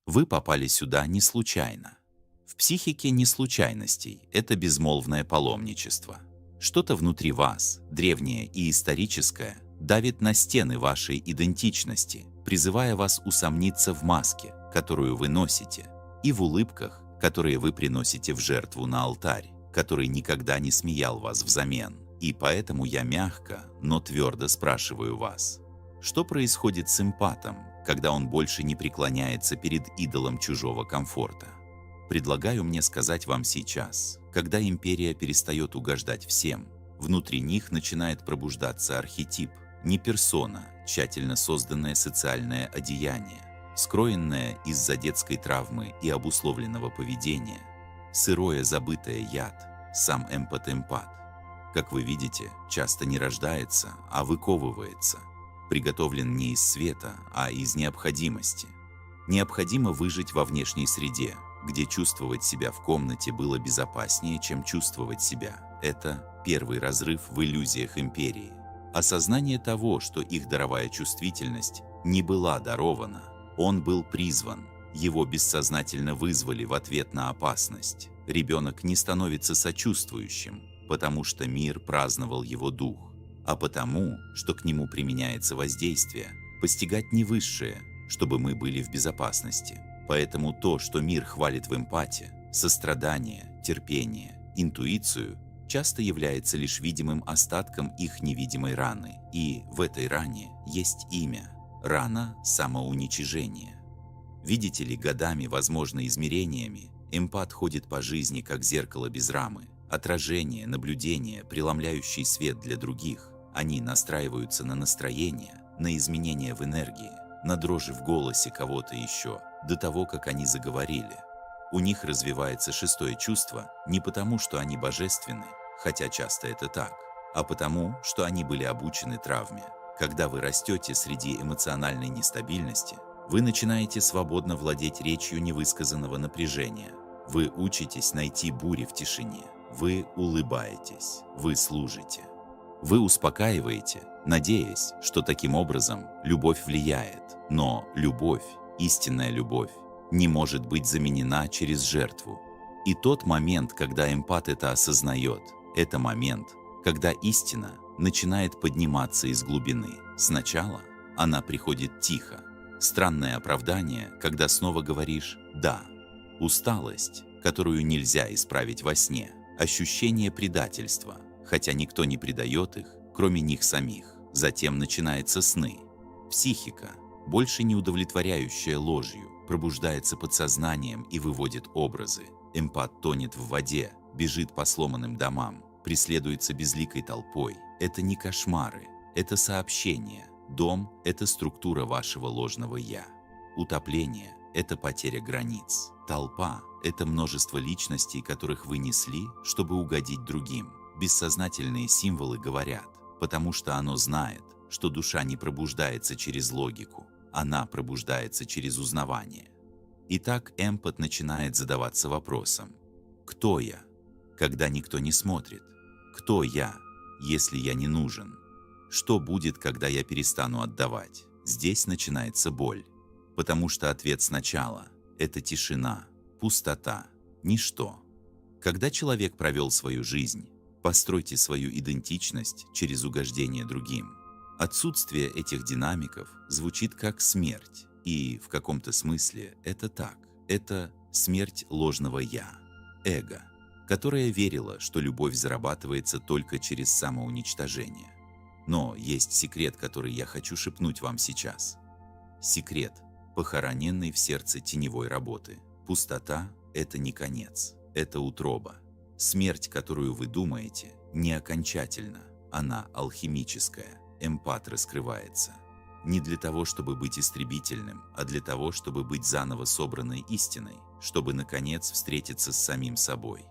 Вы попали сюда не случайно. В психике не случайностей, это безмолвное паломничество. Что-то внутри вас, древнее и историческое, давит на стены вашей идентичности, призывая вас усомниться в маске, которую вы носите, и в улыбках, которые вы приносите в жертву на алтарь, который никогда не смеял вас взамен. И поэтому я мягко, но твердо спрашиваю вас, что происходит с эмпатом, когда он больше не преклоняется перед идолом чужого комфорта? Предлагаю мне сказать вам сейчас, когда империя перестает угождать всем, внутри них начинает пробуждаться архетип, не персона, тщательно созданное социальное одеяние, скроенное из-за детской травмы и обусловленного поведения, сырое забытое яд, сам эмпат. Как вы видите, часто не рождается, а выковывается, приготовлен не из света, а из необходимости. Необходимо выжить во внешней среде, где чувствовать себя в комнате было безопаснее, чем чувствовать себя. Это первый разрыв в иллюзиях империи. Осознание того, что их даровая чувствительность не была дарована, он был призван, его бессознательно вызвали в ответ на опасность. Ребенок не становится сочувствующим, потому что мир праздновал его дух, а потому, что к нему применяется воздействие, постигать не высшее, чтобы мы были в безопасности. Поэтому то, что мир хвалит в эмпате, сострадание, терпение, интуицию, часто является лишь видимым остатком их невидимой раны. И в этой ране есть имя – рана самоуничижения. Видите ли, годами, возможно, измерениями, эмпат ходит по жизни как зеркало без рамы, отражение, наблюдение, преломляющий свет для других. Они настраиваются на настроение, на изменения в энергии, на дрожи в голосе кого-то еще, до того, как они заговорили. У них развивается шестое чувство не потому, что они божественны, хотя часто это так, а потому, что они были обучены травме. Когда вы растете среди эмоциональной нестабильности, вы начинаете свободно владеть речью невысказанного напряжения. Вы учитесь найти бури в тишине. Вы улыбаетесь, вы служите. Вы успокаиваете, надеясь, что таким образом любовь влияет. Но любовь, истинная любовь, не может быть заменена через жертву. И тот момент, когда эмпат это осознает, это момент, когда истина начинает подниматься из глубины. Сначала она приходит тихо. Странное оправдание, когда снова говоришь «да». Усталость, которую нельзя исправить во сне. Ощущение предательства, хотя никто не предает их, кроме них самих. Затем начинаются сны. Психика, больше не удовлетворяющая ложью, пробуждается подсознанием и выводит образы. Эмпат тонет в воде, бежит по сломанным домам, преследуется безликой толпой. Это не кошмары, это сообщение. Дом – это структура вашего ложного «я». Утопление – это потеря границ. Толпа – это множество личностей, которых вы несли, чтобы угодить другим. Бессознательные символы говорят, потому что оно знает, что душа не пробуждается через логику, она пробуждается через узнавание. Итак, эмпат начинает задаваться вопросом: кто я, когда никто не смотрит? Кто я, если я не нужен? Что будет, когда я перестану отдавать? Здесь начинается боль, потому что ответ сначала – это тишина, пустота, ничто. Когда человек провел свою жизнь, постройте свою идентичность через угождение другим. Отсутствие этих динамиков звучит как смерть, и в каком-то смысле это так. Это смерть ложного «я», эго, которое верило, что любовь зарабатывается только через самоуничтожение. Но есть секрет, который я хочу шепнуть вам сейчас. Секрет, похороненный в сердце теневой работы. Пустота – это не конец, это утроба. Смерть, которую вы думаете, не окончательна, она алхимическая. Эмпат раскрывается. Не для того, чтобы быть истребительным, а для того, чтобы быть заново собранной истиной, чтобы, наконец, встретиться с самим собой.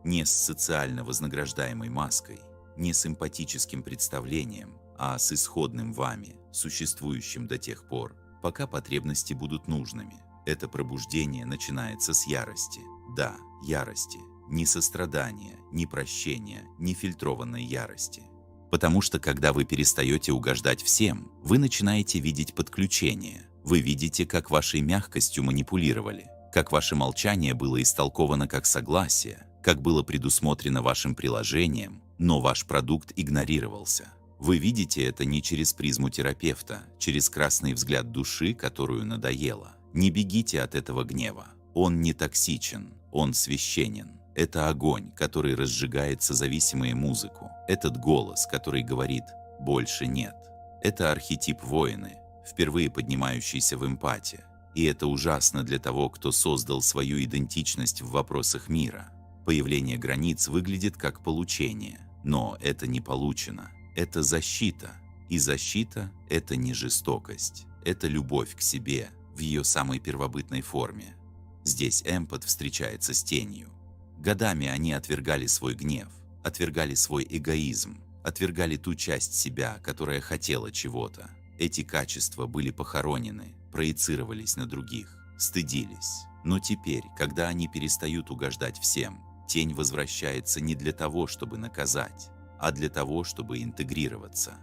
Не с социально вознаграждаемой маской, не с эмпатическим представлением, а с исходным вами, существующим до тех пор, пока потребности будут нужными. Это пробуждение начинается с ярости. Да, ярости. Не сострадания, не прощения, не фильтрованной ярости. Потому что когда вы перестаете угождать всем, вы начинаете видеть подключение. Вы видите, как вашей мягкостью манипулировали, как ваше молчание было истолковано как согласие, как было предусмотрено вашим приложением, но ваш продукт игнорировался. Вы видите это не через призму терапевта, через красный взгляд души, которую надоело. Не бегите от этого гнева. Он не токсичен, он священен. Это огонь, который разжигает зависимую музыку. Этот голос, который говорит «больше нет». Это архетип воина, впервые поднимающийся в эмпате. И это ужасно для того, кто создал свою идентичность в вопросах мира. Появление границ выглядит как получение, но это не получено. Это защита. И защита – это не жестокость. Это любовь к себе в ее самой первобытной форме. Здесь эмпат встречается с тенью. Годами они отвергали свой гнев, отвергали свой эгоизм, отвергали ту часть себя, которая хотела чего-то. Эти качества были похоронены, проецировались на других, стыдились. Но теперь, когда они перестают угождать всем, тень возвращается не для того, чтобы наказать, а для того, чтобы интегрироваться.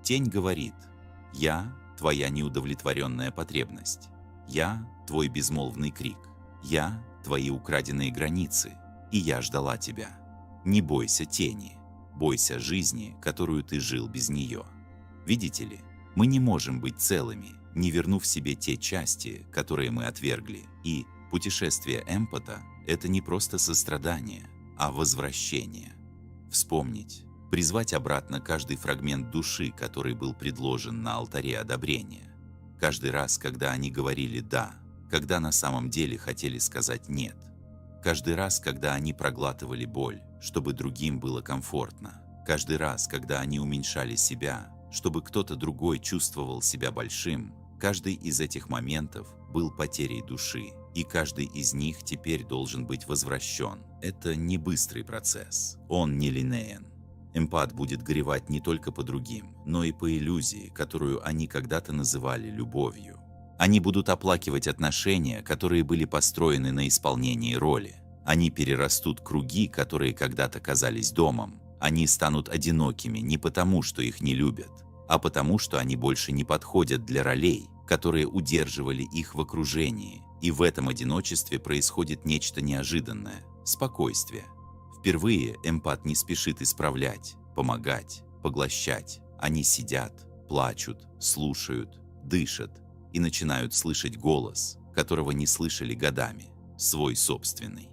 Тень говорит: «Я – твоя неудовлетворенная потребность. Я – твой безмолвный крик. Я – твои украденные границы. И я ждала тебя. Не бойся тени. Бойся жизни, которую ты жил без нее». Видите ли, мы не можем быть целыми, не вернув себе те части, которые мы отвергли. И путешествие эмпата – это не просто сострадание, а возвращение. Вспомнить, призвать обратно каждый фрагмент души, который был предложен на алтаре одобрения. Каждый раз, когда они говорили «да», когда на самом деле хотели сказать «нет». Каждый раз, когда они проглатывали боль, чтобы другим было комфортно. Каждый раз, когда они уменьшали себя, чтобы кто-то другой чувствовал себя большим. Каждый из этих моментов был потерей души, и каждый из них теперь должен быть возвращен. Это не быстрый процесс, он не линеен. Эмпат будет горевать не только по другим, но и по иллюзии, которую они когда-то называли любовью. Они будут оплакивать отношения, которые были построены на исполнении роли. Они перерастут круги, которые когда-то казались домом. Они станут одинокими не потому, что их не любят, а потому, что они больше не подходят для ролей, которые удерживали их в окружении. И в этом одиночестве происходит нечто неожиданное – спокойствие. Впервые эмпат не спешит исправлять, помогать, поглощать. Они сидят, плачут, слушают, дышат и начинают слышать голос, которого не слышали годами, свой собственный.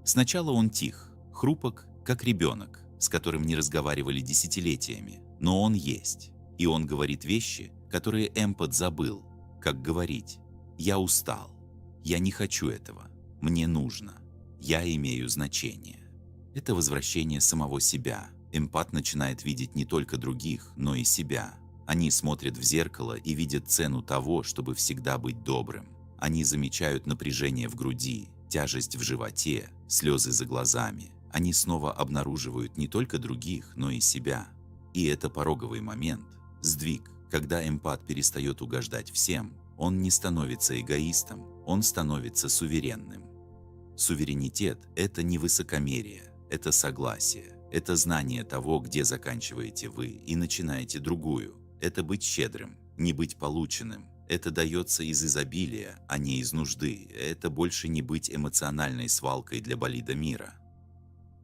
Сначала он тих, хрупок, как ребенок, с которым не разговаривали десятилетиями, но он есть, и он говорит вещи, которые эмпат забыл, как говорить: «Я устал, я не хочу этого, мне нужно, я имею значение». Это возвращение самого себя. Эмпат начинает видеть не только других, но и себя. Они смотрят в зеркало и видят цену того, чтобы всегда быть добрым. Они замечают напряжение в груди, тяжесть в животе, слезы за глазами. Они снова обнаруживают не только других, но и себя. И это пороговый момент, сдвиг, когда эмпат перестает угождать всем. Он не становится эгоистом, он становится суверенным. Суверенитет – это не высокомерие, это согласие, это знание того, где заканчиваете вы и начинаете другую. Это быть щедрым, не быть полученным. Это дается из изобилия, а не из нужды. Это больше не быть эмоциональной свалкой для болида мира.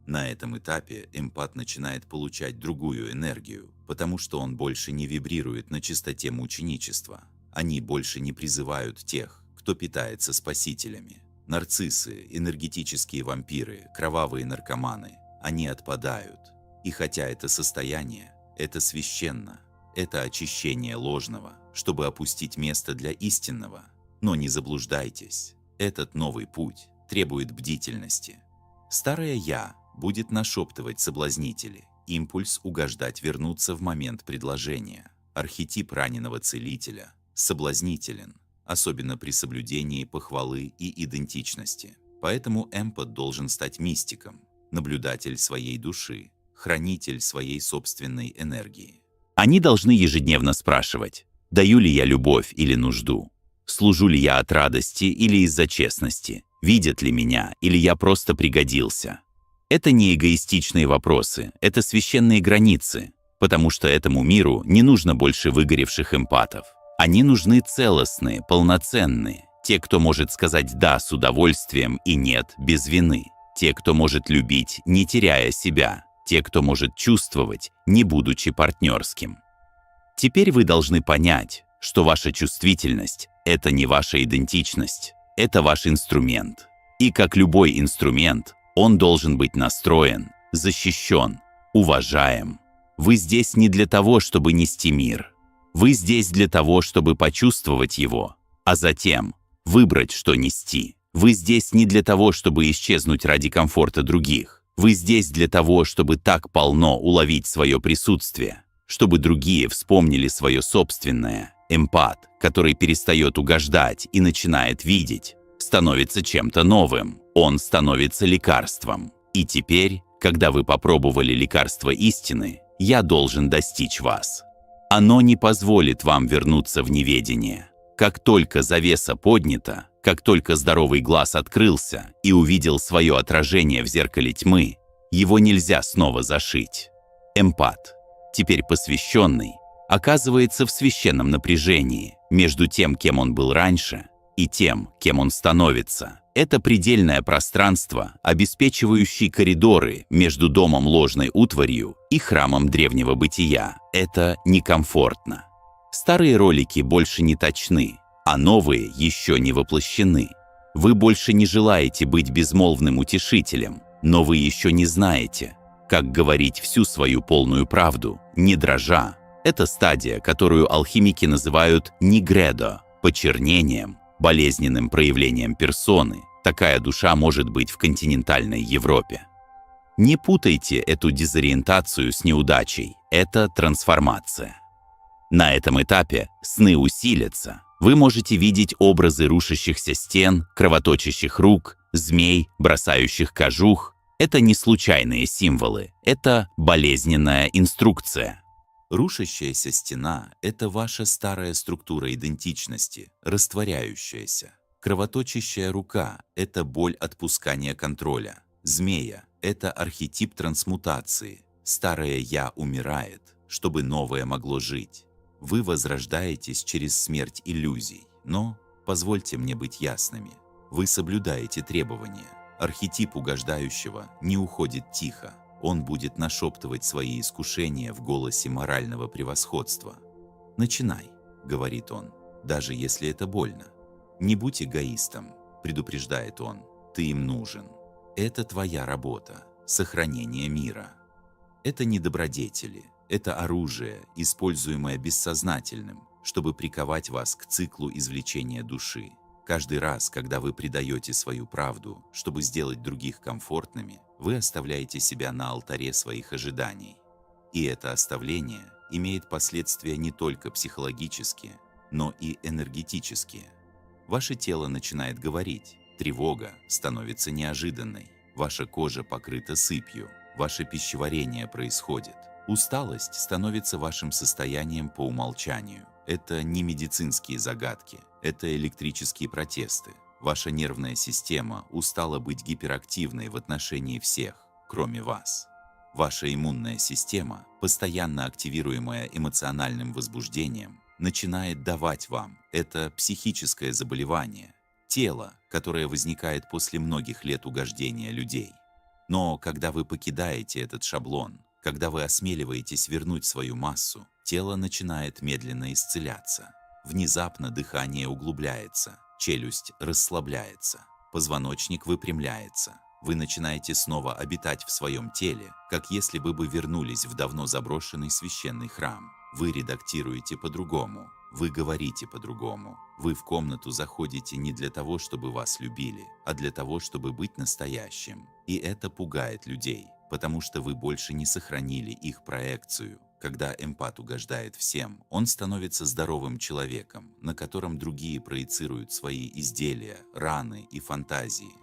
На этом этапе эмпат начинает получать другую энергию, потому что он больше не вибрирует на частоте мученичества. Они больше не призывают тех, кто питается спасителями. Нарциссы, энергетические вампиры, кровавые наркоманы, они отпадают. И хотя это состояние, это священно, это очищение ложного, чтобы опустить место для истинного. Но не заблуждайтесь, этот новый путь требует бдительности. Старое «я» будет нашептывать соблазнители, импульс угождать вернуться в момент предложения. Архетип раненого целителя соблазнителен, особенно при соблюдении похвалы и идентичности. Поэтому эмпат должен стать мистиком, наблюдатель своей души, хранитель своей собственной энергии. Они должны ежедневно спрашивать: даю ли я любовь или нужду? Служу ли я от радости или из-за честности? Видят ли меня или я просто пригодился? Это не эгоистичные вопросы, это священные границы. потому что этому миру не нужно больше выгоревших эмпатов. Они нужны целостные, полноценные, те, кто может сказать «да» с удовольствием и «нет» без вины, те, кто может любить, не теряя себя, те, кто может чувствовать, не будучи партнерским. Теперь вы должны понять, что ваша чувствительность – это не ваша идентичность, это ваш инструмент. И как любой инструмент, он должен быть настроен, защищен, уважаем. Вы здесь не для того, чтобы нести мир. Вы здесь для того, чтобы почувствовать его, а затем выбрать, что нести. Вы здесь не для того, чтобы исчезнуть ради комфорта других. Вы здесь для того, чтобы так полно уловить свое присутствие, чтобы другие вспомнили свое собственное. Эмпат, который перестает угождать и начинает видеть, становится чем-то новым. Он становится лекарством. И теперь, когда вы попробовали лекарство истины, я должен достичь вас. Оно не позволит вам вернуться в неведение. Как только завеса поднята, как только здоровый глаз открылся и увидел свое отражение в зеркале тьмы, его нельзя снова зашить. Эмпат, теперь посвященный, оказывается в священном напряжении между тем, кем он был раньше, и тем, кем он становится. Это предельное пространство, обеспечивающее коридоры между домом ложной утварью и храмом древнего бытия. Это некомфортно. Старые ролики больше не точны, а новые еще не воплощены. Вы больше не желаете быть безмолвным утешителем, но вы еще не знаете, как говорить всю свою полную правду, не дрожа. Это стадия, которую алхимики называют нигредо, почернением, болезненным проявлением персоны. Такая душа может быть в континентальной Европе. Не путайте эту дезориентацию с неудачей. Это трансформация. На этом этапе сны усилятся. Вы можете видеть образы рушащихся стен, кровоточащих рук, змей, бросающих кожух. Это не случайные символы. Это болезненная инструкция. Рушащаяся стена – это ваша старая структура идентичности, растворяющаяся. Кровоточащая рука – это боль отпускания контроля. Змея – это архетип трансмутации. Старое «я» умирает, чтобы новое могло жить. Вы возрождаетесь через смерть иллюзий, но, позвольте мне быть ясными, вы соблюдаете требования. Архетип угождающего не уходит тихо. Он будет нашептывать свои искушения в голосе морального превосходства. «Начинай», — говорит он, — «даже если это больно. Не будь эгоистом», — предупреждает он, — «ты им нужен. Это твоя работа, сохранение мира». Это не добродетели, это оружие, используемое бессознательным, чтобы приковать вас к циклу извлечения души. Каждый раз, когда вы предаете свою правду, чтобы сделать других комфортными, вы оставляете себя на алтаре своих ожиданий. И это оставление имеет последствия не только психологические, но и энергетические. Ваше тело начинает говорить, тревога становится неожиданной, ваша кожа покрыта сыпью, ваше пищеварение происходит. Усталость становится вашим состоянием по умолчанию. Это не медицинские загадки, это электрические протесты. Ваша нервная система устала быть гиперактивной в отношении всех, кроме вас. Ваша иммунная система, постоянно активируемая эмоциональным возбуждением, начинает давать вам это психическое заболевание, тело, которое возникает после многих лет угождения людей. Но когда вы покидаете этот шаблон, когда вы осмеливаетесь вернуть свою массу, тело начинает медленно исцеляться. Внезапно дыхание углубляется, челюсть расслабляется, позвоночник выпрямляется. Вы начинаете снова обитать в своем теле, как если бы вы вернулись в давно заброшенный священный храм. Вы редактируете по-другому, вы говорите по-другому. Вы в комнату заходите не для того, чтобы вас любили, а для того, чтобы быть настоящим. И это пугает людей, потому что вы больше не сохранили их проекцию. Когда эмпат угождает всем, он становится здоровым человеком, на котором другие проецируют свои изделия, раны и фантазии.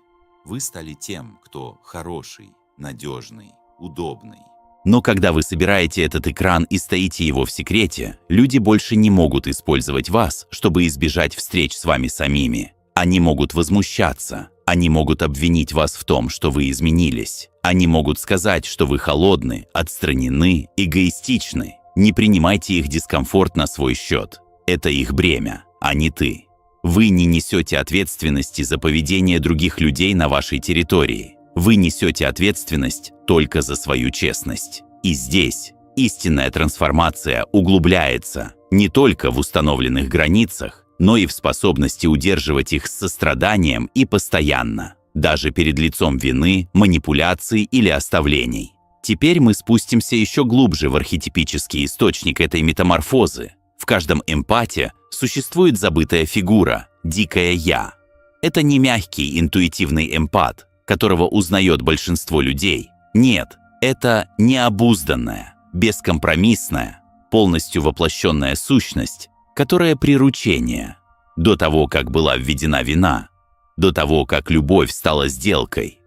Вы стали тем, кто хороший, надежный, удобный. Но когда вы собираете этот экран и стоите его в секрете, люди больше не могут использовать вас, чтобы избежать встреч с вами самими. Они могут возмущаться, Они могут обвинить вас в том, что вы изменились. Они могут сказать, что вы холодны, отстранены, эгоистичны. Не принимайте их дискомфорт на свой счет. Это их бремя, а не ты. Вы не несете ответственности за поведение других людей на вашей территории. Вы несете ответственность только за свою честность. И здесь истинная трансформация углубляется не только в установленных границах, но и в способности удерживать их с состраданием и постоянно, даже перед лицом вины, манипуляций или оставлений. Теперь мы спустимся еще глубже в архетипический источник этой метаморфозы. В каждом эмпате существует забытая фигура – дикое «я». Это не мягкий интуитивный эмпат, которого узнает большинство людей. Нет, это необузданная, бескомпромиссная, полностью воплощенная сущность, которая приручение. До того, как была введена вина, до того, как любовь стала сделкой.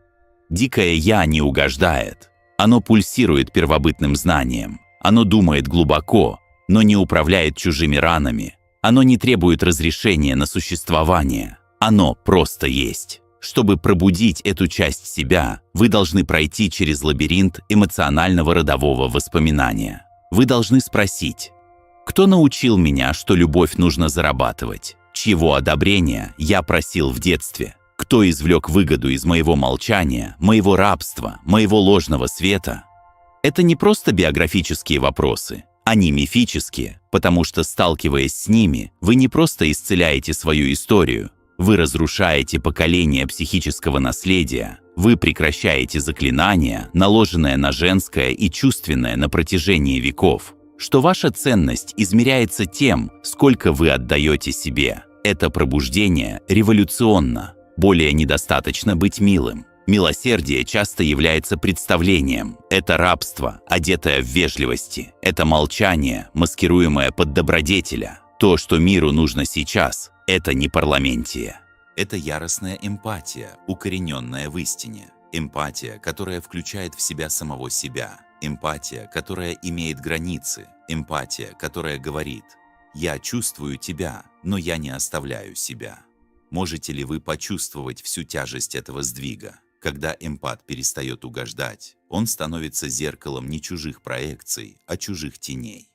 Дикое «я» не угождает. Оно пульсирует первобытным знанием. Оно думает глубоко, но не управляет чужими ранами. Оно не требует разрешения на существование. Оно просто есть. Чтобы пробудить эту часть себя, вы должны пройти через лабиринт эмоционального родового воспоминания. Вы должны спросить: кто научил меня, что любовь нужно зарабатывать? Чьего одобрения я просил в детстве? Кто извлек выгоду из моего молчания, моего рабства, моего ложного света? Это не просто биографические вопросы. Они мифические, потому что, сталкиваясь с ними, вы не просто исцеляете свою историю, вы разрушаете поколение психического наследия, вы прекращаете заклинание, наложенное на женское и чувственное на протяжении веков, что ваша ценность измеряется тем, сколько вы отдаете себе. Это пробуждение революционно. Более недостаточно быть милым. Милосердие часто является представлением. Это рабство, одетое в вежливости. Это молчание, маскируемое под добродетеля. То, что миру нужно сейчас, это не парламентия. Это яростная эмпатия, укорененная в истине. Эмпатия, которая включает в себя самого себя. Эмпатия, которая имеет границы. Эмпатия, которая говорит: «Я чувствую тебя, но я не оставляю себя». Можете ли вы почувствовать всю тяжесть этого сдвига? Когда эмпат перестает угождать, он становится зеркалом не чужих проекций, а чужих теней.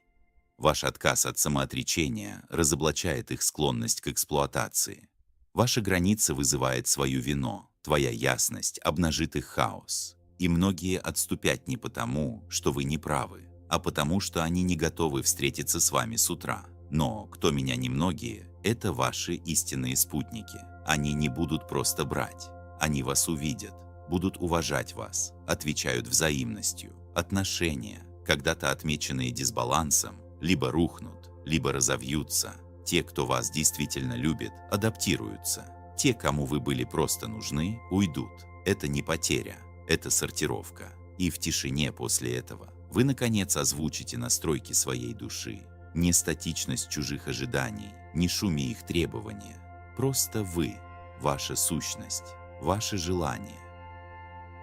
Ваш отказ от самоотречения разоблачает их склонность к эксплуатации. Ваша граница вызывает свою вину, твоя ясность обнажит их хаос. И многие отступят не потому, что вы не правы, а потому, что они не готовы встретиться с вами с утра. Но кто меня немногие, это ваши истинные спутники. Они не будут просто брать. Они вас увидят, будут уважать вас, отвечают взаимностью. Отношения, когда-то отмеченные дисбалансом, либо рухнут, либо разовьются. Те, кто вас действительно любит, адаптируются. Те, кому вы были просто нужны, уйдут. Это не потеря, это сортировка. И в тишине после этого вы, наконец, озвучите настройки своей души. Не статичность чужих ожиданий, не шуме их требования. Просто вы, ваша сущность, ваше желание.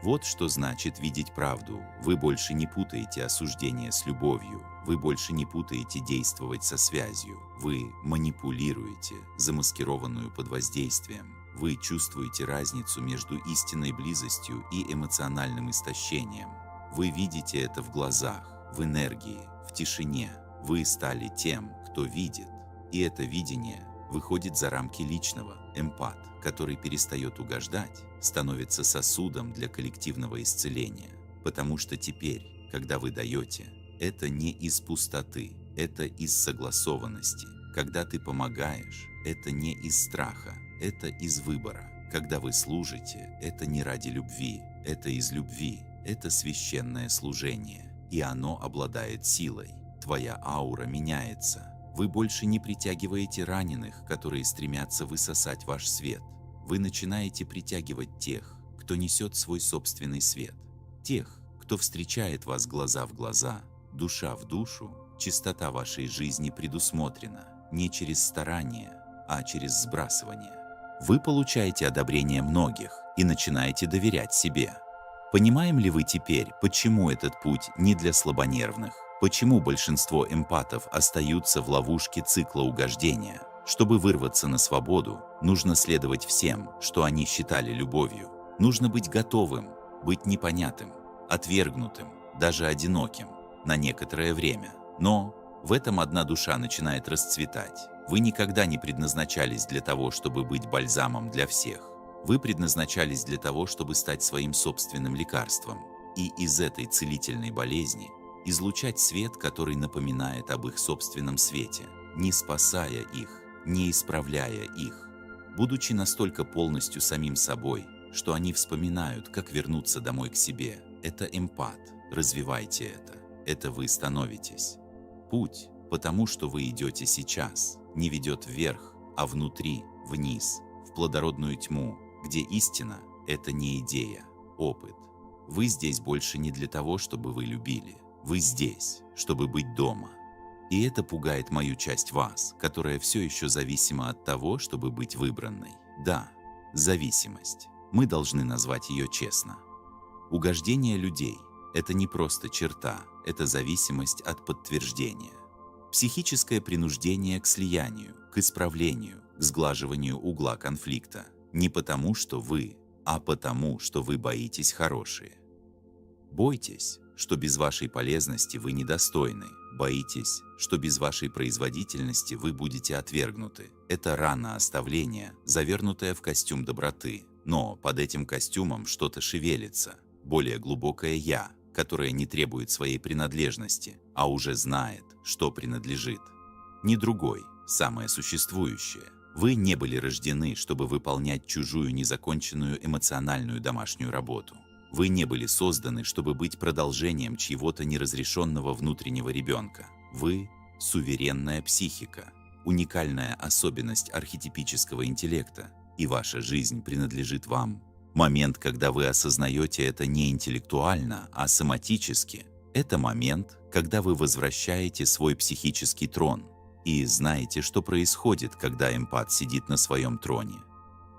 Вот что значит видеть правду. Вы больше не путаете осуждение с любовью. Вы больше не путаете действовать со связью. Вы манипулируете, замаскированную под воздействием. Вы чувствуете разницу между истинной близостью и эмоциональным истощением. Вы видите это в глазах, в энергии, в тишине. Вы стали тем, кто видит. И это видение выходит за рамки личного. Эмпат, который перестает угождать, становится сосудом для коллективного исцеления. Потому что теперь, когда вы даете, это не из пустоты, это из согласованности. Когда ты помогаешь, это не из страха, это из выбора. Когда вы служите, это не ради любви, это из любви, это священное служение. И оно обладает силой. Твоя аура меняется. Вы больше не притягиваете раненых, которые стремятся высосать ваш свет. Вы начинаете притягивать тех, кто несет свой собственный свет. Тех, кто встречает вас глаза в глаза, душа в душу. Чистота вашей жизни предусмотрена не через старание, а через сбрасывание. Вы получаете одобрение многих и начинаете доверять себе. Понимаем ли вы теперь, почему этот путь не для слабонервных? Почему большинство эмпатов остаются в ловушке цикла угождения? Чтобы вырваться на свободу, нужно следовать всем, что они считали любовью. Нужно быть готовым, быть непонятым, отвергнутым, даже одиноким на некоторое время. Но в этом одна душа начинает расцветать. Вы никогда не предназначались для того, чтобы быть бальзамом для всех. Вы предназначались для того, чтобы стать своим собственным лекарством. И из этой целительной болезни излучать свет, который напоминает об их собственном свете, не спасая их, не исправляя их, будучи настолько полностью самим собой, что они вспоминают, как вернуться домой к себе. Это эмпат. Развивайте это. Это вы становитесь. Путь, потому что вы идете сейчас, не ведет вверх, а внутри, вниз, в плодородную тьму, где истина – это не идея, опыт. Вы здесь больше не для того, чтобы вы любили. Вы здесь, чтобы быть дома. И это пугает мою часть вас, которая все еще зависима от того, чтобы быть выбранной. Да, зависимость. Мы должны назвать ее честно. Угождение людей – это не просто черта, это зависимость от подтверждения. Психическое принуждение к слиянию, к исправлению, к сглаживанию угла конфликта. Не потому, что вы, а потому, что вы боитесь хорошие. Бойтесь, что без вашей полезности вы недостойны. Боитесь, что без вашей производительности вы будете отвергнуты. Это рана оставления, завернутая в костюм доброты. Но под этим костюмом что-то шевелится. Более глубокое «я», которое не требует своей принадлежности, а уже знает, что принадлежит. Не другой, самое существующее. Вы не были рождены, чтобы выполнять чужую незаконченную эмоциональную домашнюю работу. Вы не были созданы, чтобы быть продолжением чьего-то неразрешенного внутреннего ребенка. Вы – суверенная психика, уникальная особенность архетипического интеллекта, и ваша жизнь принадлежит вам. Момент, когда вы осознаете это не интеллектуально, а соматически – это момент, когда вы возвращаете свой психический трон и знаете, что происходит, когда эмпат сидит на своем троне.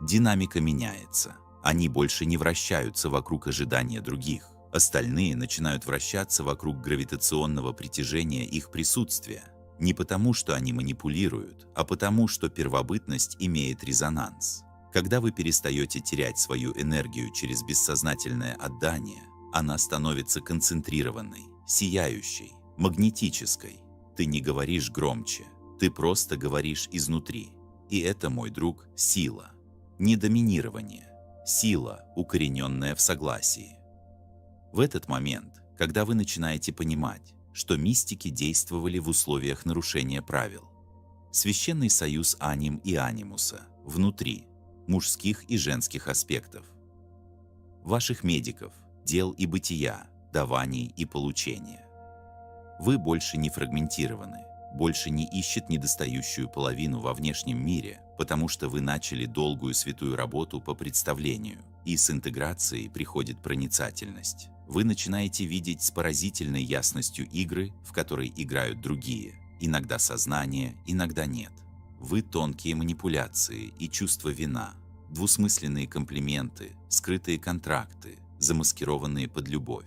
Динамика меняется. Они больше не вращаются вокруг ожидания других. Остальные начинают вращаться вокруг гравитационного притяжения их присутствия. Не потому, что они манипулируют, а потому, что первобытность имеет резонанс. Когда вы перестаете терять свою энергию через бессознательное отдание, она становится концентрированной, сияющей, магнетической. Ты не говоришь громче, ты просто говоришь изнутри. И это, мой друг, сила. Не доминирование. Сила, укорененная в согласии. В этот момент, когда вы начинаете понимать, что мистики действовали в условиях нарушения правил, священный союз аним и анимуса внутри, мужских и женских аспектов, ваших медиков, дел и бытия, даваний и получения. Вы больше не фрагментированы, больше не ищет недостающую половину во внешнем мире, потому что вы начали долгую святую работу по представлению, и с интеграцией приходит проницательность. Вы начинаете видеть с поразительной ясностью игры, в которой играют другие, иногда сознание, иногда нет. Вы тонкие манипуляции и чувство вина, двусмысленные комплименты, скрытые контракты, замаскированные под любовь.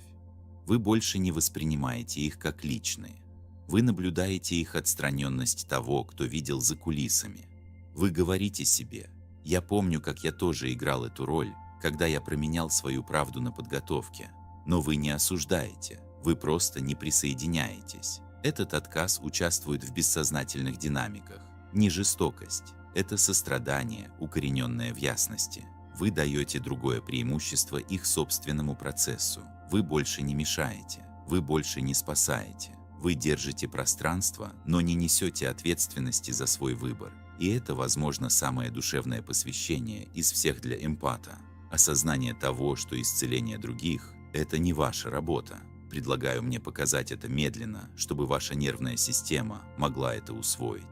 Вы больше не воспринимаете их как личные. Вы наблюдаете их отстраненность того, кто видел за кулисами. Вы говорите себе: «Я помню, как я тоже играл эту роль, когда я променял свою правду на подготовке». Но вы не осуждаете, вы просто не присоединяетесь. Этот отказ участвует в бессознательных динамиках. Не жестокость, это сострадание, укорененное в ясности. Вы даете другое преимущество их собственному процессу. Вы больше не мешаете, вы больше не спасаете. Вы держите пространство, но не несете ответственности за свой выбор. И это, возможно, самое душевное посвящение из всех для эмпата. Осознание того, что исцеление других – это не ваша работа. Предлагаю мне показать это медленно, чтобы ваша нервная система могла это усвоить.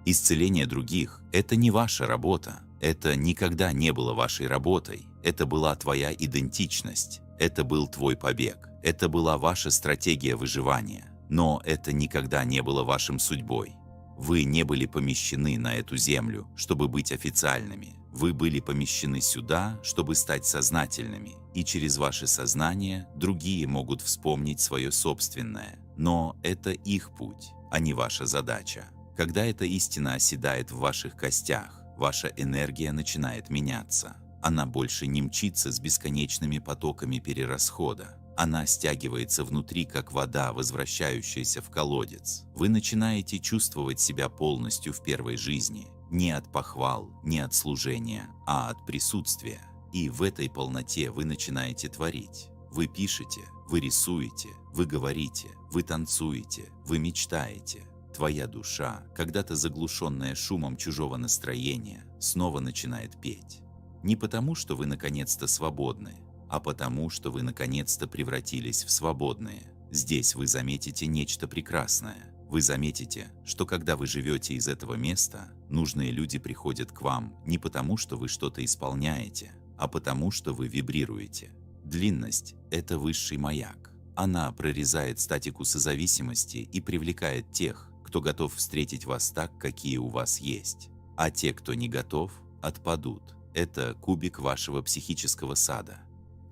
Исцеление других – это не ваша работа. Это никогда не было вашей работой. Это была твоя идентичность. Это был твой побег. Это была ваша стратегия выживания. Но это никогда не было вашим судьбой. Вы не были помещены на эту землю, чтобы быть официальными. Вы были помещены сюда, чтобы стать сознательными. И через ваше сознание другие могут вспомнить свое собственное. Но это их путь, а не ваша задача. Когда эта истина оседает в ваших костях, ваша энергия начинает меняться. Она больше не мчится с бесконечными потоками перерасхода. Она стягивается внутри, как вода, возвращающаяся в колодец. Вы начинаете чувствовать себя полностью в первой жизни. Не от похвал, не от служения, а от присутствия. И в этой полноте вы начинаете творить. Вы пишете, вы рисуете, вы говорите, вы танцуете, вы мечтаете. Твоя душа, когда-то заглушенная шумом чужого настроения, снова начинает петь. Не потому, что вы наконец-то свободны, а потому, что вы наконец-то превратились в свободные. Здесь вы заметите нечто прекрасное. Вы заметите, что когда вы живете из этого места, нужные люди приходят к вам не потому, что вы что-то исполняете, а потому, что вы вибрируете. Длинность – это высший маяк. Она прорезает статику созависимости и привлекает тех, кто готов встретить вас так, какие у вас есть. А те, кто не готов, отпадут. Это кубик вашего психического сада.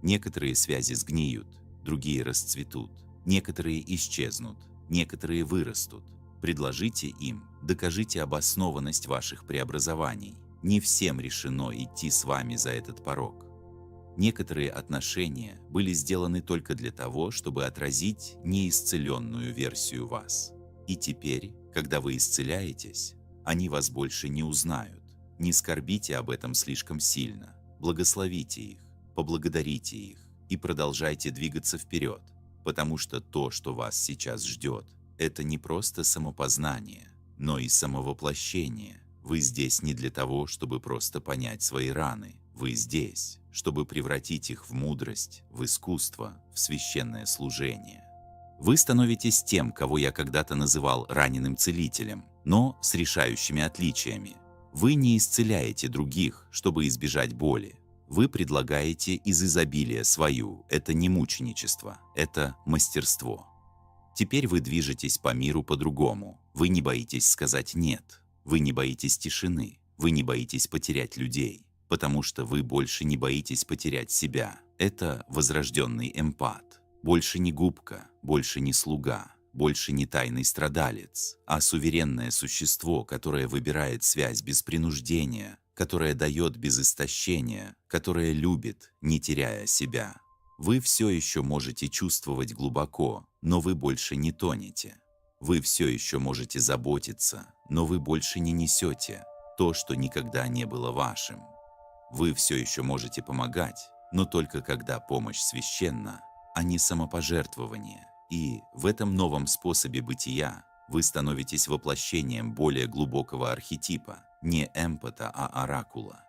Некоторые связи сгниют, другие расцветут, некоторые исчезнут, некоторые вырастут. Предложите им, докажите обоснованность ваших преобразований. Не всем решено идти с вами за этот порог. Некоторые отношения были сделаны только для того, чтобы отразить неисцеленную версию вас. И теперь, когда вы исцеляетесь, они вас больше не узнают. Не скорбите об этом слишком сильно. Благословите их, поблагодарите их и продолжайте двигаться вперед, потому что то, что вас сейчас ждет, это не просто самопознание, но и самовоплощение. Вы здесь не для того, чтобы просто понять свои раны. Вы здесь, чтобы превратить их в мудрость, в искусство, в священное служение. Вы становитесь тем, кого я когда-то называл раненым целителем, но с решающими отличиями. Вы не исцеляете других, чтобы избежать боли. Вы предлагаете из изобилия свою. Это не мученичество, это мастерство. Теперь вы движетесь по миру по-другому. Вы не боитесь сказать «нет». Вы не боитесь тишины. Вы не боитесь потерять людей. Потому что вы больше не боитесь потерять себя. Это возрожденный эмпат. Больше не губка, больше не слуга, больше не тайный страдалец, а суверенное существо, которое выбирает связь без принуждения, которое дает без истощения, которое любит, не теряя себя. Вы все еще можете чувствовать глубоко, но вы больше не тонете. Вы все еще можете заботиться, но вы больше не несете то, что никогда не было вашим. Вы все еще можете помогать, но только когда помощь священна, а не самопожертвование. И в этом новом способе бытия вы становитесь воплощением более глубокого архетипа, не эмпата, а оракула.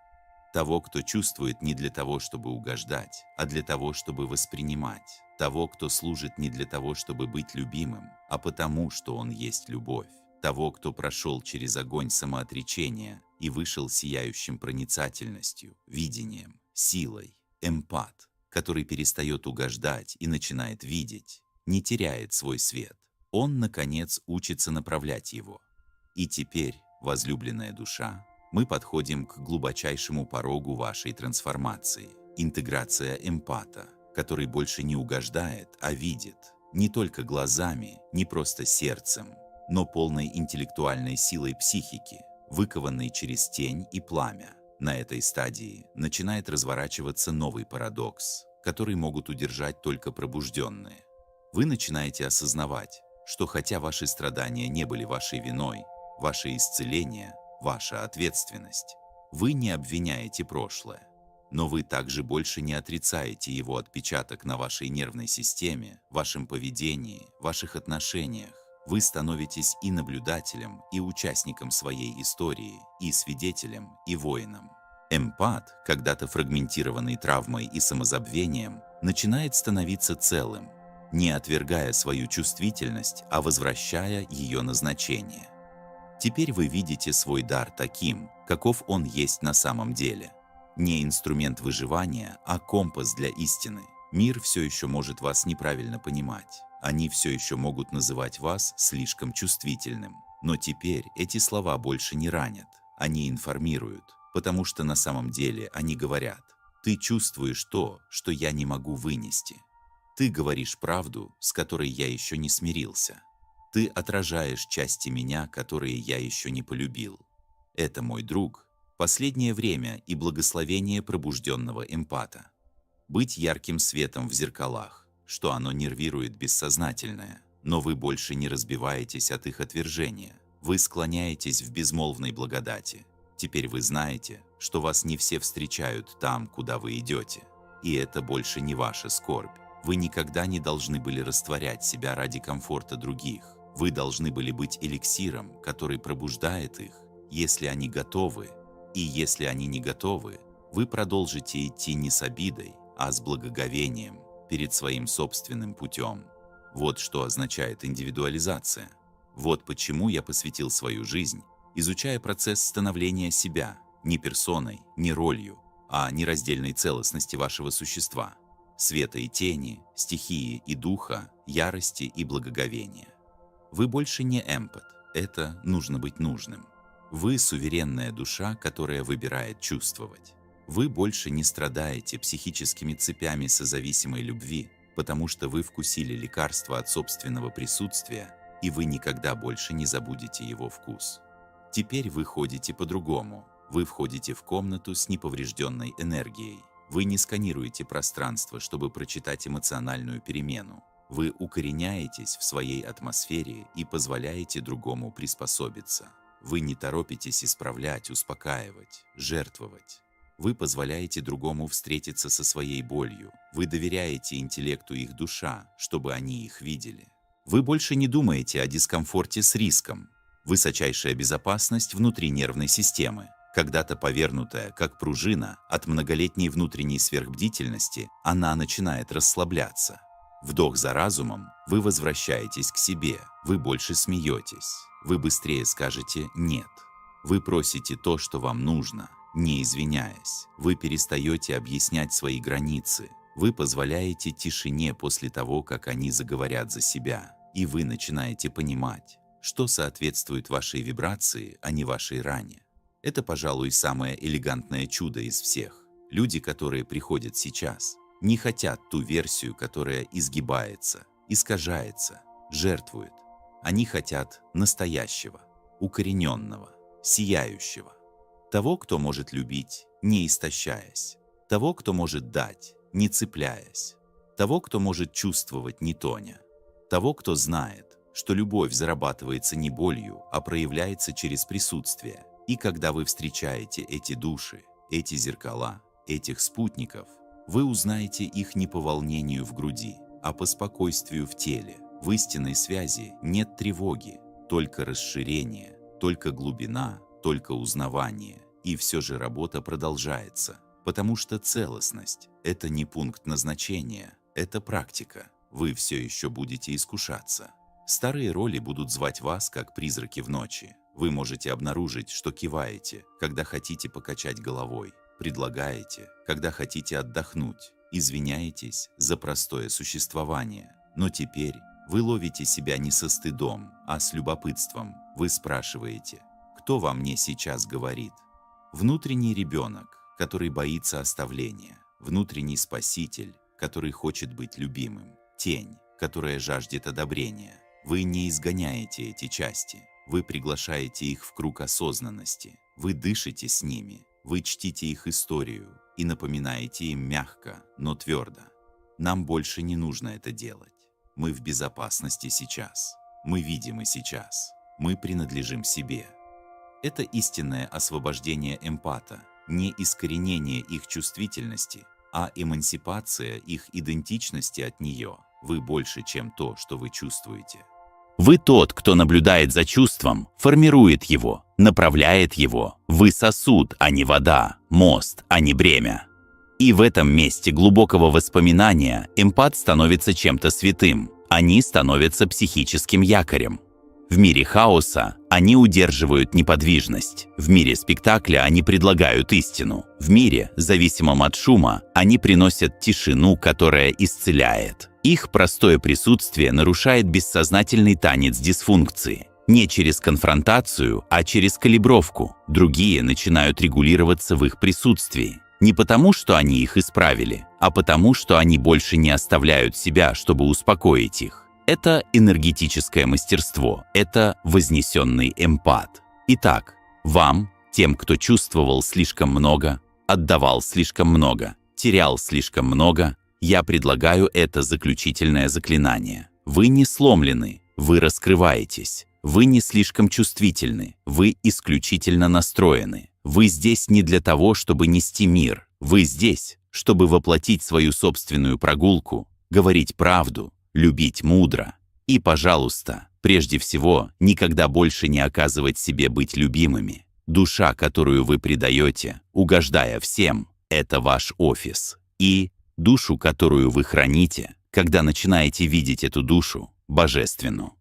Того, кто чувствует не для того, чтобы угождать, а для того, чтобы воспринимать. Того, кто служит не для того, чтобы быть любимым, а потому, что он есть любовь. Того, кто прошел через огонь самоотречения и вышел сияющим проницательностью, видением, силой. Эмпат, который перестает угождать и начинает видеть, не теряет свой свет. Он, наконец, учится направлять его. И теперь, возлюбленная душа, мы подходим к глубочайшему порогу вашей трансформации. Интеграция эмпата, который больше не угождает, а видит. Не только глазами, не просто сердцем, но полной интеллектуальной силой психики, выкованной через тень и пламя. На этой стадии начинает разворачиваться новый парадокс, который могут удержать только пробужденные. Вы начинаете осознавать, что хотя ваши страдания не были вашей виной, ваше исцеление – ваша ответственность. Вы не обвиняете прошлое, но вы также больше не отрицаете его отпечаток на вашей нервной системе, вашем поведении, ваших отношениях. Вы становитесь и наблюдателем, и участником своей истории, и свидетелем, и воином. Эмпат, когда-то фрагментированный травмой и самозабвением, начинает становиться целым, не отвергая свою чувствительность, а возвращая ее назначение. Теперь вы видите свой дар таким, каков он есть на самом деле. Не инструмент выживания, а компас для истины. Мир все еще может вас неправильно понимать. Они все еще могут называть вас слишком чувствительным. Но теперь эти слова больше не ранят. Они информируют, потому что на самом деле они говорят: «Ты чувствуешь то, что я не могу вынести. Ты говоришь правду, с которой я еще не смирился. Ты отражаешь части меня, которые я еще не полюбил. Это мой друг, последнее время и благословение пробужденного эмпата. Быть ярким светом в зеркалах, что оно нервирует бессознательное, но вы больше не разбиваетесь от их отвержения. Вы склоняетесь в безмолвной благодати. Теперь вы знаете, что вас не все встречают там, куда вы идете. И это больше не ваша скорбь. Вы никогда не должны были растворять себя ради комфорта других. Вы должны были быть эликсиром, который пробуждает их, если они готовы. И если они не готовы, вы продолжите идти не с обидой, а с благоговением перед своим собственным путем. Вот что означает индивидуализация. Вот почему я посвятил свою жизнь, изучая процесс становления себя, не персоной, не ролью, а нераздельной целостности вашего существа, света и тени, стихии и духа, ярости и благоговения. Вы больше не эмпат, это нужно быть нужным. Вы суверенная душа, которая выбирает чувствовать. Вы больше не страдаете психическими цепями созависимой любви, потому что вы вкусили лекарство от собственного присутствия, и вы никогда больше не забудете его вкус. Теперь вы ходите по-другому. Вы входите в комнату с неповрежденной энергией. Вы не сканируете пространство, чтобы прочитать эмоциональную перемену. Вы укореняетесь в своей атмосфере и позволяете другому приспособиться. Вы не торопитесь исправлять, успокаивать, жертвовать. Вы позволяете другому встретиться со своей болью. Вы доверяете интеллекту их душа, чтобы они их видели. Вы больше не думаете о дискомфорте с риском. Высочайшая безопасность внутри нервной системы. Когда-то повернутая, как пружина, от многолетней внутренней сверхбдительности, она начинает расслабляться. Вдох за разумом, вы возвращаетесь к себе, вы больше смеетесь, вы быстрее скажете «нет». Вы просите то, что вам нужно, не извиняясь. Вы перестаете объяснять свои границы. Вы позволяете тишине после того, как они заговорят за себя. И вы начинаете понимать, что соответствует вашей вибрации, а не вашей ране. Это, пожалуй, самое элегантное чудо из всех. Люди, которые приходят сейчас, не хотят ту версию, которая изгибается, искажается, жертвует. Они хотят настоящего, укорененного, сияющего. Того, кто может любить, не истощаясь. Того, кто может дать, не цепляясь. Того, кто может чувствовать, не тоня. Того, кто знает, что любовь зарабатывается не болью, а проявляется через присутствие. И когда вы встречаете эти души, эти зеркала, этих спутников, вы узнаете их не по волнению в груди, а по спокойствию в теле. В истинной связи нет тревоги, только расширение, только глубина, только узнавание. И все же работа продолжается, потому что целостность – это не пункт назначения, это практика. Вы все еще будете искушаться. Старые роли будут звать вас, как призраки в ночи. Вы можете обнаружить, что киваете, когда хотите покачать головой, предлагаете, когда хотите отдохнуть, извиняетесь за простое существование. Но теперь вы ловите себя не со стыдом, а с любопытством. Вы спрашиваете, кто во мне сейчас говорит? Внутренний ребенок, который боится оставления, внутренний спаситель, который хочет быть любимым, тень, которая жаждет одобрения. Вы не изгоняете эти части, вы приглашаете их в круг осознанности, вы дышите с ними, вы чтите их историю и напоминаете им мягко, но твердо. Нам больше не нужно это делать. Мы в безопасности сейчас, мы видимы сейчас, мы принадлежим себе. Это истинное освобождение эмпата, не искоренение их чувствительности, а эмансипация их идентичности от нее. Вы больше, чем то, что вы чувствуете. Вы тот, кто наблюдает за чувством, формирует его, направляет его. Вы сосуд, а не вода, мост, а не бремя. И в этом месте глубокого воспоминания эмпат становится чем-то святым. Они становятся психическим якорем. В мире хаоса они удерживают неподвижность. В мире спектакля они предлагают истину. В мире, зависимом от шума, они приносят тишину, которая исцеляет. Их простое присутствие нарушает бессознательный танец дисфункции. Не через конфронтацию, а через калибровку. Другие начинают регулироваться в их присутствии. Не потому, что они их исправили, а потому, что они больше не оставляют себя, чтобы успокоить их. Это энергетическое мастерство, это вознесенный эмпат. Итак, вам, тем, кто чувствовал слишком много, отдавал слишком много, терял слишком много, я предлагаю это заключительное заклинание. Вы не сломлены, вы раскрываетесь. Вы не слишком чувствительны, вы исключительно настроены. Вы здесь не для того, чтобы нести мир. Вы здесь, чтобы воплотить свою собственную прогулку, говорить правду, любить мудро. И, пожалуйста, прежде всего, никогда больше не оказывать себе быть любимыми. Душа, которую вы предаете, угождая всем, это ваш офис. И душу, которую вы храните, когда начинаете видеть эту душу, божественную.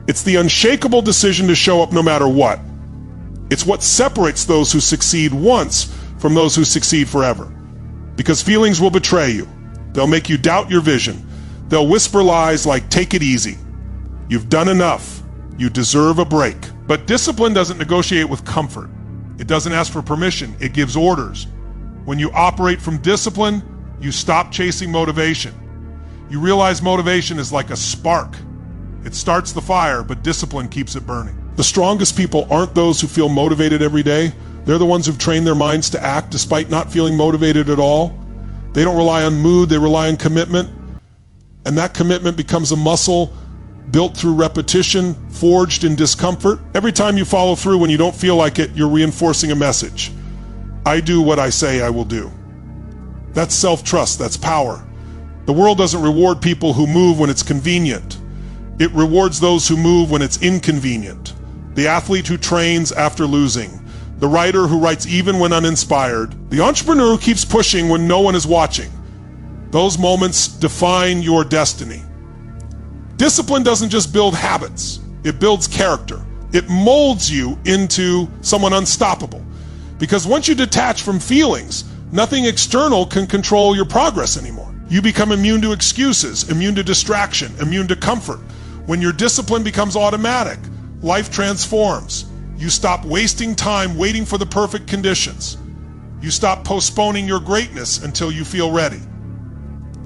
It's the unshakable decision to show up no matter what. It's what separates those who succeed once from those who succeed forever. Because feelings will betray you. They'll make you doubt your vision. They'll whisper lies like, take it easy. You've done enough. You deserve a break. But discipline doesn't negotiate with comfort. It doesn't ask for permission. It gives orders. When you operate from discipline, you stop chasing motivation. You realize motivation is like a spark. It starts the fire, but discipline keeps it burning. The strongest people aren't those who feel motivated every day. They're the ones who've trained their minds to act despite not feeling motivated at all. They don't rely on mood, they rely on commitment. And that commitment becomes a muscle built through repetition, forged in discomfort. Every time you follow through when you don't feel like it, you're reinforcing a message. I do what I say I will do. That's self-trust, that's power. The world doesn't reward people who move when it's convenient. It rewards those who move when it's inconvenient. The athlete who trains after losing. The writer who writes even when uninspired. The entrepreneur who keeps pushing when no one is watching. Those moments define your destiny. Discipline doesn't just build habits, it builds character. It molds you into someone unstoppable. Because once you detach from feelings, nothing external can control your progress anymore. You become immune to excuses, immune to distraction, immune to comfort. When your discipline becomes automatic, life transforms. You stop wasting time waiting for the perfect conditions. You stop postponing your greatness until you feel ready.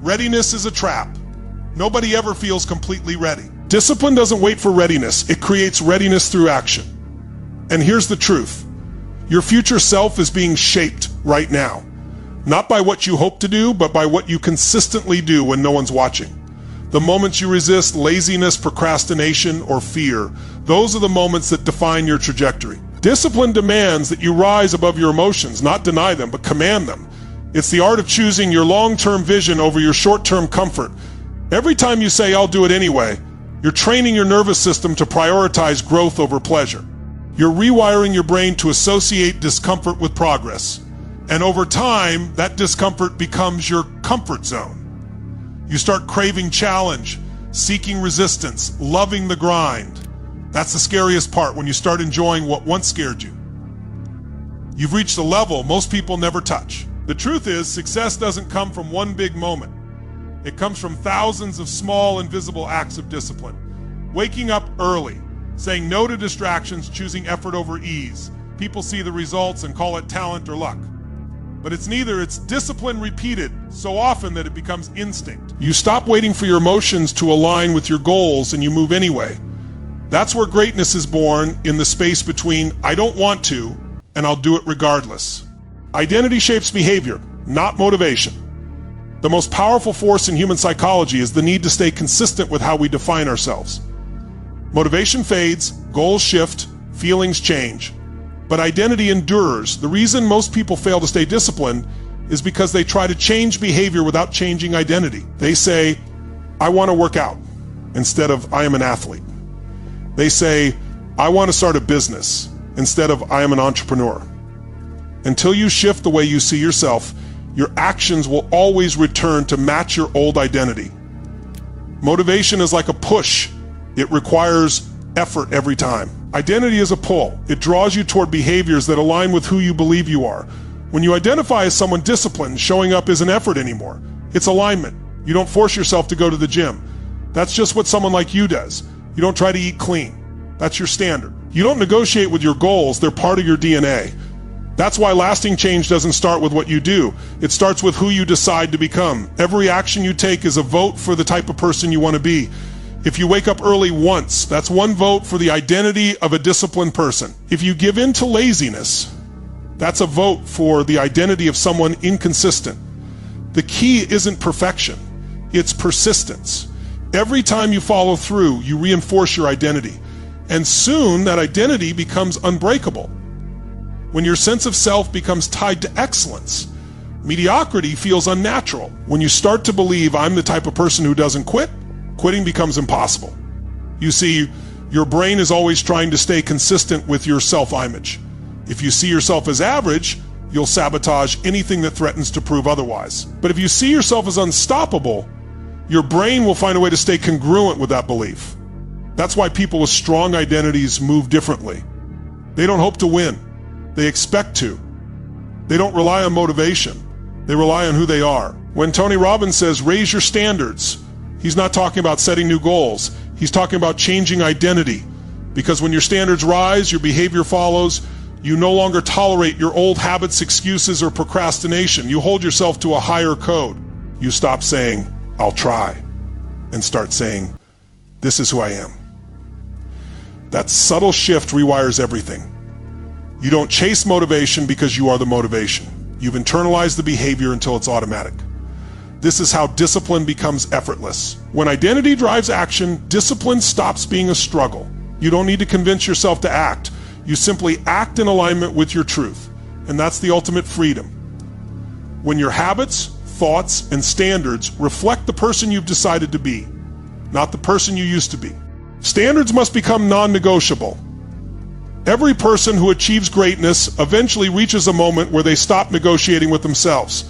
Readiness is a trap. Nobody ever feels completely ready. Discipline doesn't wait for readiness. It creates readiness through action. And here's the truth. Your future self is being shaped right now. Not by what you hope to do, but by what you consistently do when no one's watching. The moments you resist laziness, procrastination, or fear, those are the moments that define your trajectory. Discipline demands that you rise above your emotions, not deny them, but command them. It's the art of choosing your long-term vision over your short-term comfort. Every time you say, I'll do it anyway, you're training your nervous system to prioritize growth over pleasure. You're rewiring your brain to associate discomfort with progress. And over time, that discomfort becomes your comfort zone. You start craving challenge, seeking resistance, loving the grind. That's the scariest part, when you start enjoying what once scared you. You've reached a level most people never touch. The truth is, success doesn't come from one big moment. It comes from thousands of small, invisible acts of discipline. Waking up early, saying no to distractions, choosing effort over ease. People see the results and call it talent or luck. But it's neither. It's discipline repeated so often that it becomes instinct. You stop waiting for your emotions to align with your goals and you move anyway. That's where greatness is born, in the space between I don't want to and I'll do it regardless. Identity shapes behavior, not motivation. The most powerful force in human psychology is the need to stay consistent with how we define ourselves. Motivation fades, goals shift, feelings change. But identity endures. The reason most people fail to stay disciplined is because they try to change behavior without changing identity. They say, I want to work out, instead of I am an athlete. They say, I want to start a business, instead of I am an entrepreneur. Until you shift the way you see yourself, your actions will always return to match your old identity. Motivation is like a push. It requires effort every time. Identity is a pull. It draws you toward behaviors that align with who you believe you are. When you identify as someone disciplined, showing up isn't effort anymore. It's alignment. You don't force yourself to go to the gym. That's just what someone like you does. You don't try to eat clean. That's your standard. You don't negotiate with your goals. They're part of your DNA. That's why lasting change doesn't start with what you do. It starts with who you decide to become. Every action you take is a vote for the type of person you want to be. If you wake up early once, that's one vote for the identity of a disciplined person. If you give in to laziness, that's a vote for the identity of someone inconsistent. The key isn't perfection, it's persistence. Every time you follow through, you reinforce your identity. And soon that identity becomes unbreakable. When your sense of self becomes tied to excellence, mediocrity feels unnatural. When you start to believe I'm the type of person who doesn't quit, quitting becomes impossible. You see, your brain is always trying to stay consistent with your self-image. If you see yourself as average, you'll sabotage anything that threatens to prove otherwise. But if you see yourself as unstoppable, your brain will find a way to stay congruent with that belief. That's why people with strong identities move differently. They don't hope to win. They expect to. They don't rely on motivation. They rely on who they are. When Tony Robbins says, raise your standards, he's not talking about setting new goals. He's talking about changing identity. Because when your standards rise, your behavior follows. You no longer tolerate your old habits, excuses, or procrastination. You hold yourself to a higher code. You stop saying, I'll try, and start saying, this is who I am. That subtle shift rewires everything. You don't chase motivation because you are the motivation. You've internalized the behavior until it's automatic. This is how discipline becomes effortless. When identity drives action, discipline stops being a struggle. You don't need to convince yourself to act. You simply act in alignment with your truth. and that's the ultimate freedom. When your habits, thoughts, and standards reflect the person you've decided to be, not the person you used to be. Standards must become non-negotiable. Every person who achieves greatness eventually reaches a moment where they stop negotiating with themselves.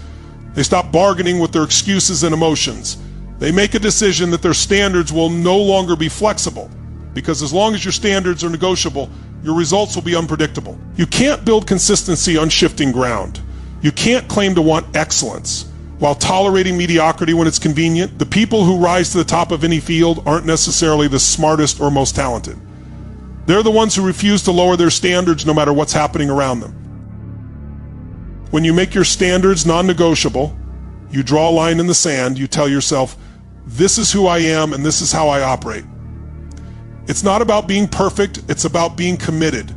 They stop bargaining with their excuses and emotions. They make a decision that their standards will no longer be flexible, because as long as your standards are negotiable, your results will be unpredictable. You can't build consistency on shifting ground. You can't claim to want excellence while tolerating mediocrity when it's convenient. The people who rise to the top of any field aren't necessarily the smartest or most talented. They're the ones who refuse to lower their standards no matter what's happening around them. When you make your standards non-negotiable, you draw a line in the sand, you tell yourself, this is who I am and this is how I operate. It's not about being perfect, it's about being committed.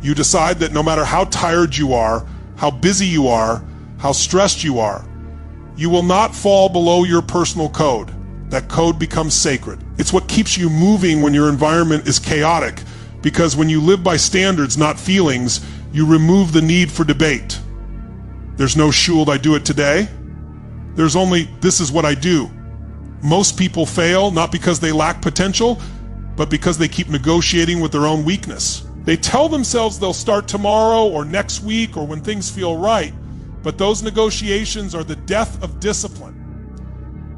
You decide that no matter how tired you are, how busy you are, how stressed you are, you will not fall below your personal code. That code becomes sacred. It's what keeps you moving when your environment is chaotic, because when you live by standards, not feelings, you remove the need for debate. There's no should I do it today? There's only this is what I do. Most people fail not because they lack potential, but because they keep negotiating with their own weakness. They tell themselves they'll start tomorrow or next week or when things feel right, but those negotiations are the death of discipline.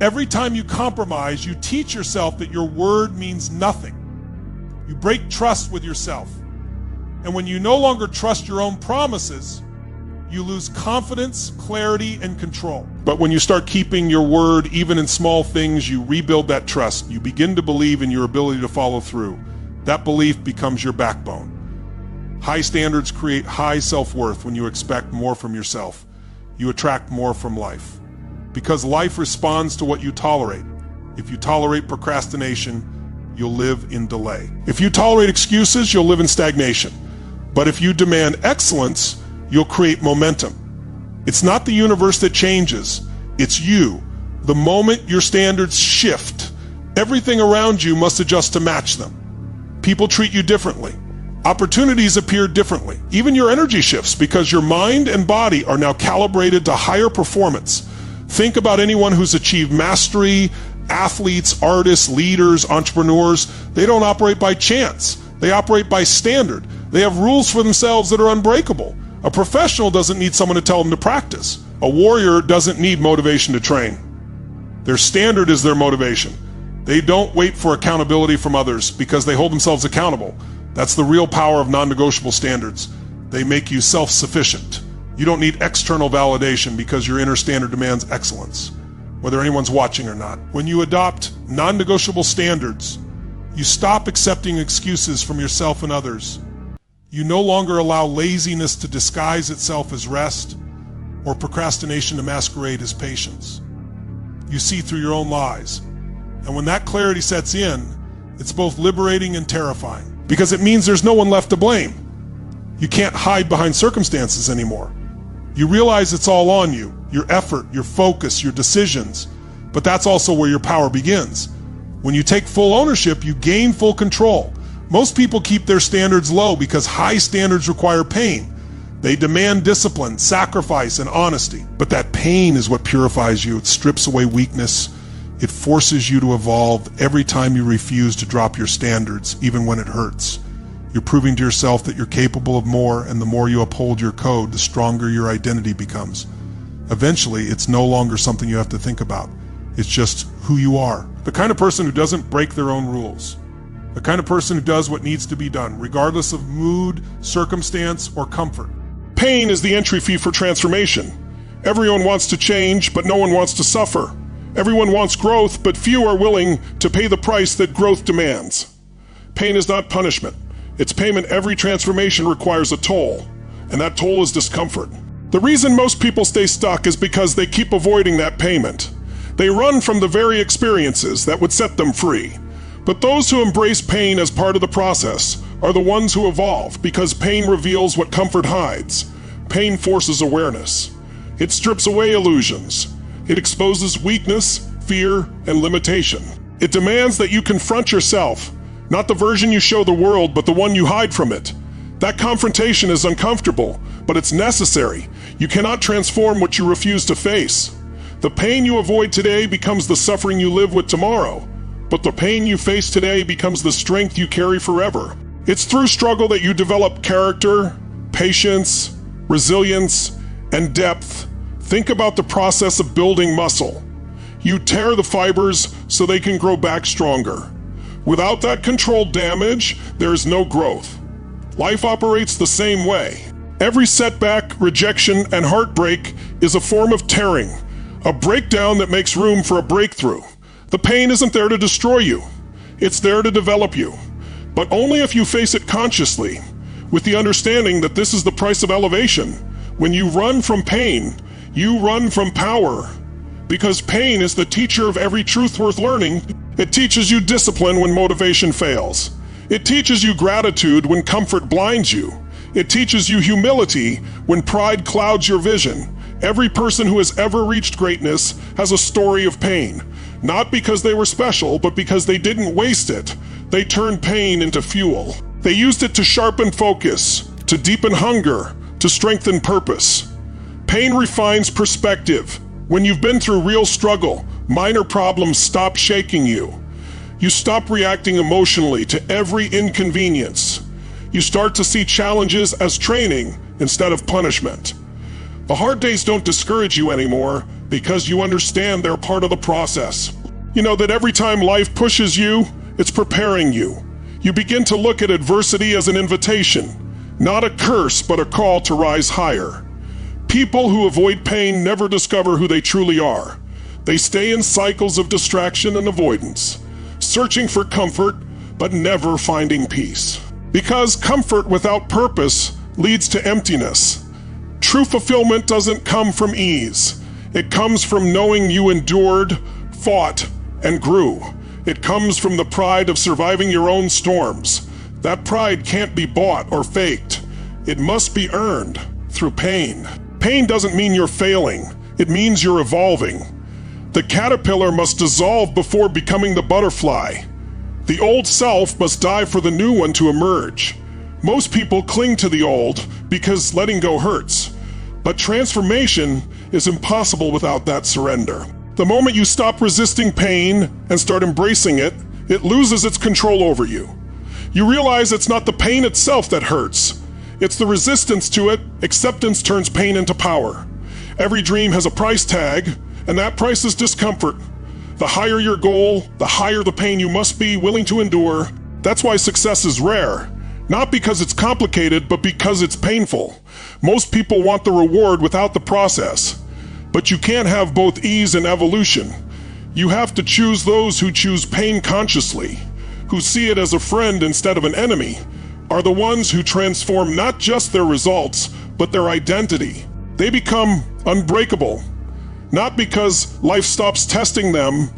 Every time you compromise, you teach yourself that your word means nothing. You break trust with yourself. And when you no longer trust your own promises, you lose confidence, clarity, and control. But when you start keeping your word, even in small things, you rebuild that trust. You begin to believe in your ability to follow through. That belief becomes your backbone. High standards create high self-worth. When you expect more from yourself, you attract more from life. Because life responds to what you tolerate. If you tolerate procrastination, you'll live in delay. If you tolerate excuses, you'll live in stagnation. But if you demand excellence, you'll create momentum. It's not the universe that changes, it's you. The moment your standards shift, everything around you must adjust to match them. People treat you differently. Opportunities appear differently. Even your energy shifts because your mind and body are now calibrated to higher performance. Think about anyone who's achieved mastery, athletes, artists, leaders, entrepreneurs. They don't operate by chance. They operate by standard. They have rules for themselves that are unbreakable. A professional doesn't need someone to tell them to practice. A warrior doesn't need motivation to train. Their standard is their motivation. They don't wait for accountability from others because they hold themselves accountable. That's the real power of non-negotiable standards. They make you self-sufficient. You don't need external validation because your inner standard demands excellence, whether anyone's watching or not. When you adopt non-negotiable standards, you stop accepting excuses from yourself and others. You no longer allow laziness to disguise itself as rest or procrastination to masquerade as patience. You see through your own lies. And when that clarity sets in, it's both liberating and terrifying because it means there's no one left to blame. You can't hide behind circumstances anymore. You realize it's all on you, your effort, your focus, your decisions, but that's also where your power begins. When you take full ownership, you gain full control. Most people keep their standards low because high standards require pain. They demand discipline, sacrifice, and honesty. But that pain is what purifies you. It strips away weakness. It forces you to evolve every time you refuse to drop your standards, even when it hurts. You're proving to yourself that you're capable of more, and the more you uphold your code, the stronger your identity becomes. Eventually, it's no longer something you have to think about. It's just who you are. The kind of person who doesn't break their own rules. The kind of person who does what needs to be done, regardless of mood, circumstance, or comfort. Pain is the entry fee for transformation. Everyone wants to change, but no one wants to suffer. Everyone wants growth, but few are willing to pay the price that growth demands. Pain is not punishment. It's payment. Every transformation requires a toll, and that toll is discomfort. The reason most people stay stuck is because they keep avoiding that payment. They run from the very experiences that would set them free. But those who embrace pain as part of the process are the ones who evolve, because pain reveals what comfort hides. Pain forces awareness. It strips away illusions. It exposes weakness, fear, and limitation. It demands that you confront yourself, not the version you show the world, but the one you hide from it. That confrontation is uncomfortable, but it's necessary. You cannot transform what you refuse to face. The pain you avoid today becomes the suffering you live with tomorrow, but the pain you face today becomes the strength you carry forever. It's through struggle that you develop character, patience, resilience, and depth. Think about the process of building muscle. You tear the fibers so they can grow back stronger. Without that controlled damage, there is no growth. Life operates the same way. Every setback, rejection, and heartbreak is a form of tearing, a breakdown that makes room for a breakthrough. The pain isn't there to destroy you. It's there to develop you. But only if you face it consciously, with the understanding that this is the price of elevation. When you run from pain, you run from power. Because pain is the teacher of every truth worth learning. It teaches you discipline when motivation fails. It teaches you gratitude when comfort blinds you. It teaches you humility when pride clouds your vision. Every person who has ever reached greatness has a story of pain. Not because they were special, but because they didn't waste it. They turned pain into fuel. They used it to sharpen focus, to deepen hunger, to strengthen purpose. Pain refines perspective. When you've been through real struggle, minor problems stop shaking you. You stop reacting emotionally to every inconvenience. You start to see challenges as training instead of punishment. The hard days don't discourage you anymore because you understand they're part of the process. You know that every time life pushes you, it's preparing you. You begin to look at adversity as an invitation, not a curse, but a call to rise higher. People who avoid pain never discover who they truly are. They stay in cycles of distraction and avoidance, searching for comfort, but never finding peace. Because comfort without purpose leads to emptiness. True fulfillment doesn't come from ease. It comes from knowing you endured, fought, and grew. It comes from the pride of surviving your own storms. That pride can't be bought or faked. It must be earned through pain. Pain doesn't mean you're failing. It means you're evolving. The caterpillar must dissolve before becoming the butterfly. The old self must die for the new one to emerge. Most people cling to the old because letting go hurts. But transformation is impossible without that surrender. The moment you stop resisting pain and start embracing it, it loses its control over you. You realize it's not the pain itself that hurts. It's the resistance to it. Acceptance turns pain into power. Every dream has a price tag, and that price is discomfort. The higher your goal, the higher the pain you must be willing to endure. That's why success is rare. Not because it's complicated, but because it's painful. Most people want the reward without the process. But you can't have both ease and evolution. You have to choose those who choose pain consciously, who see it as a friend instead of an enemy, are the ones who transform not just their results, but their identity. They become unbreakable, not because life stops testing them,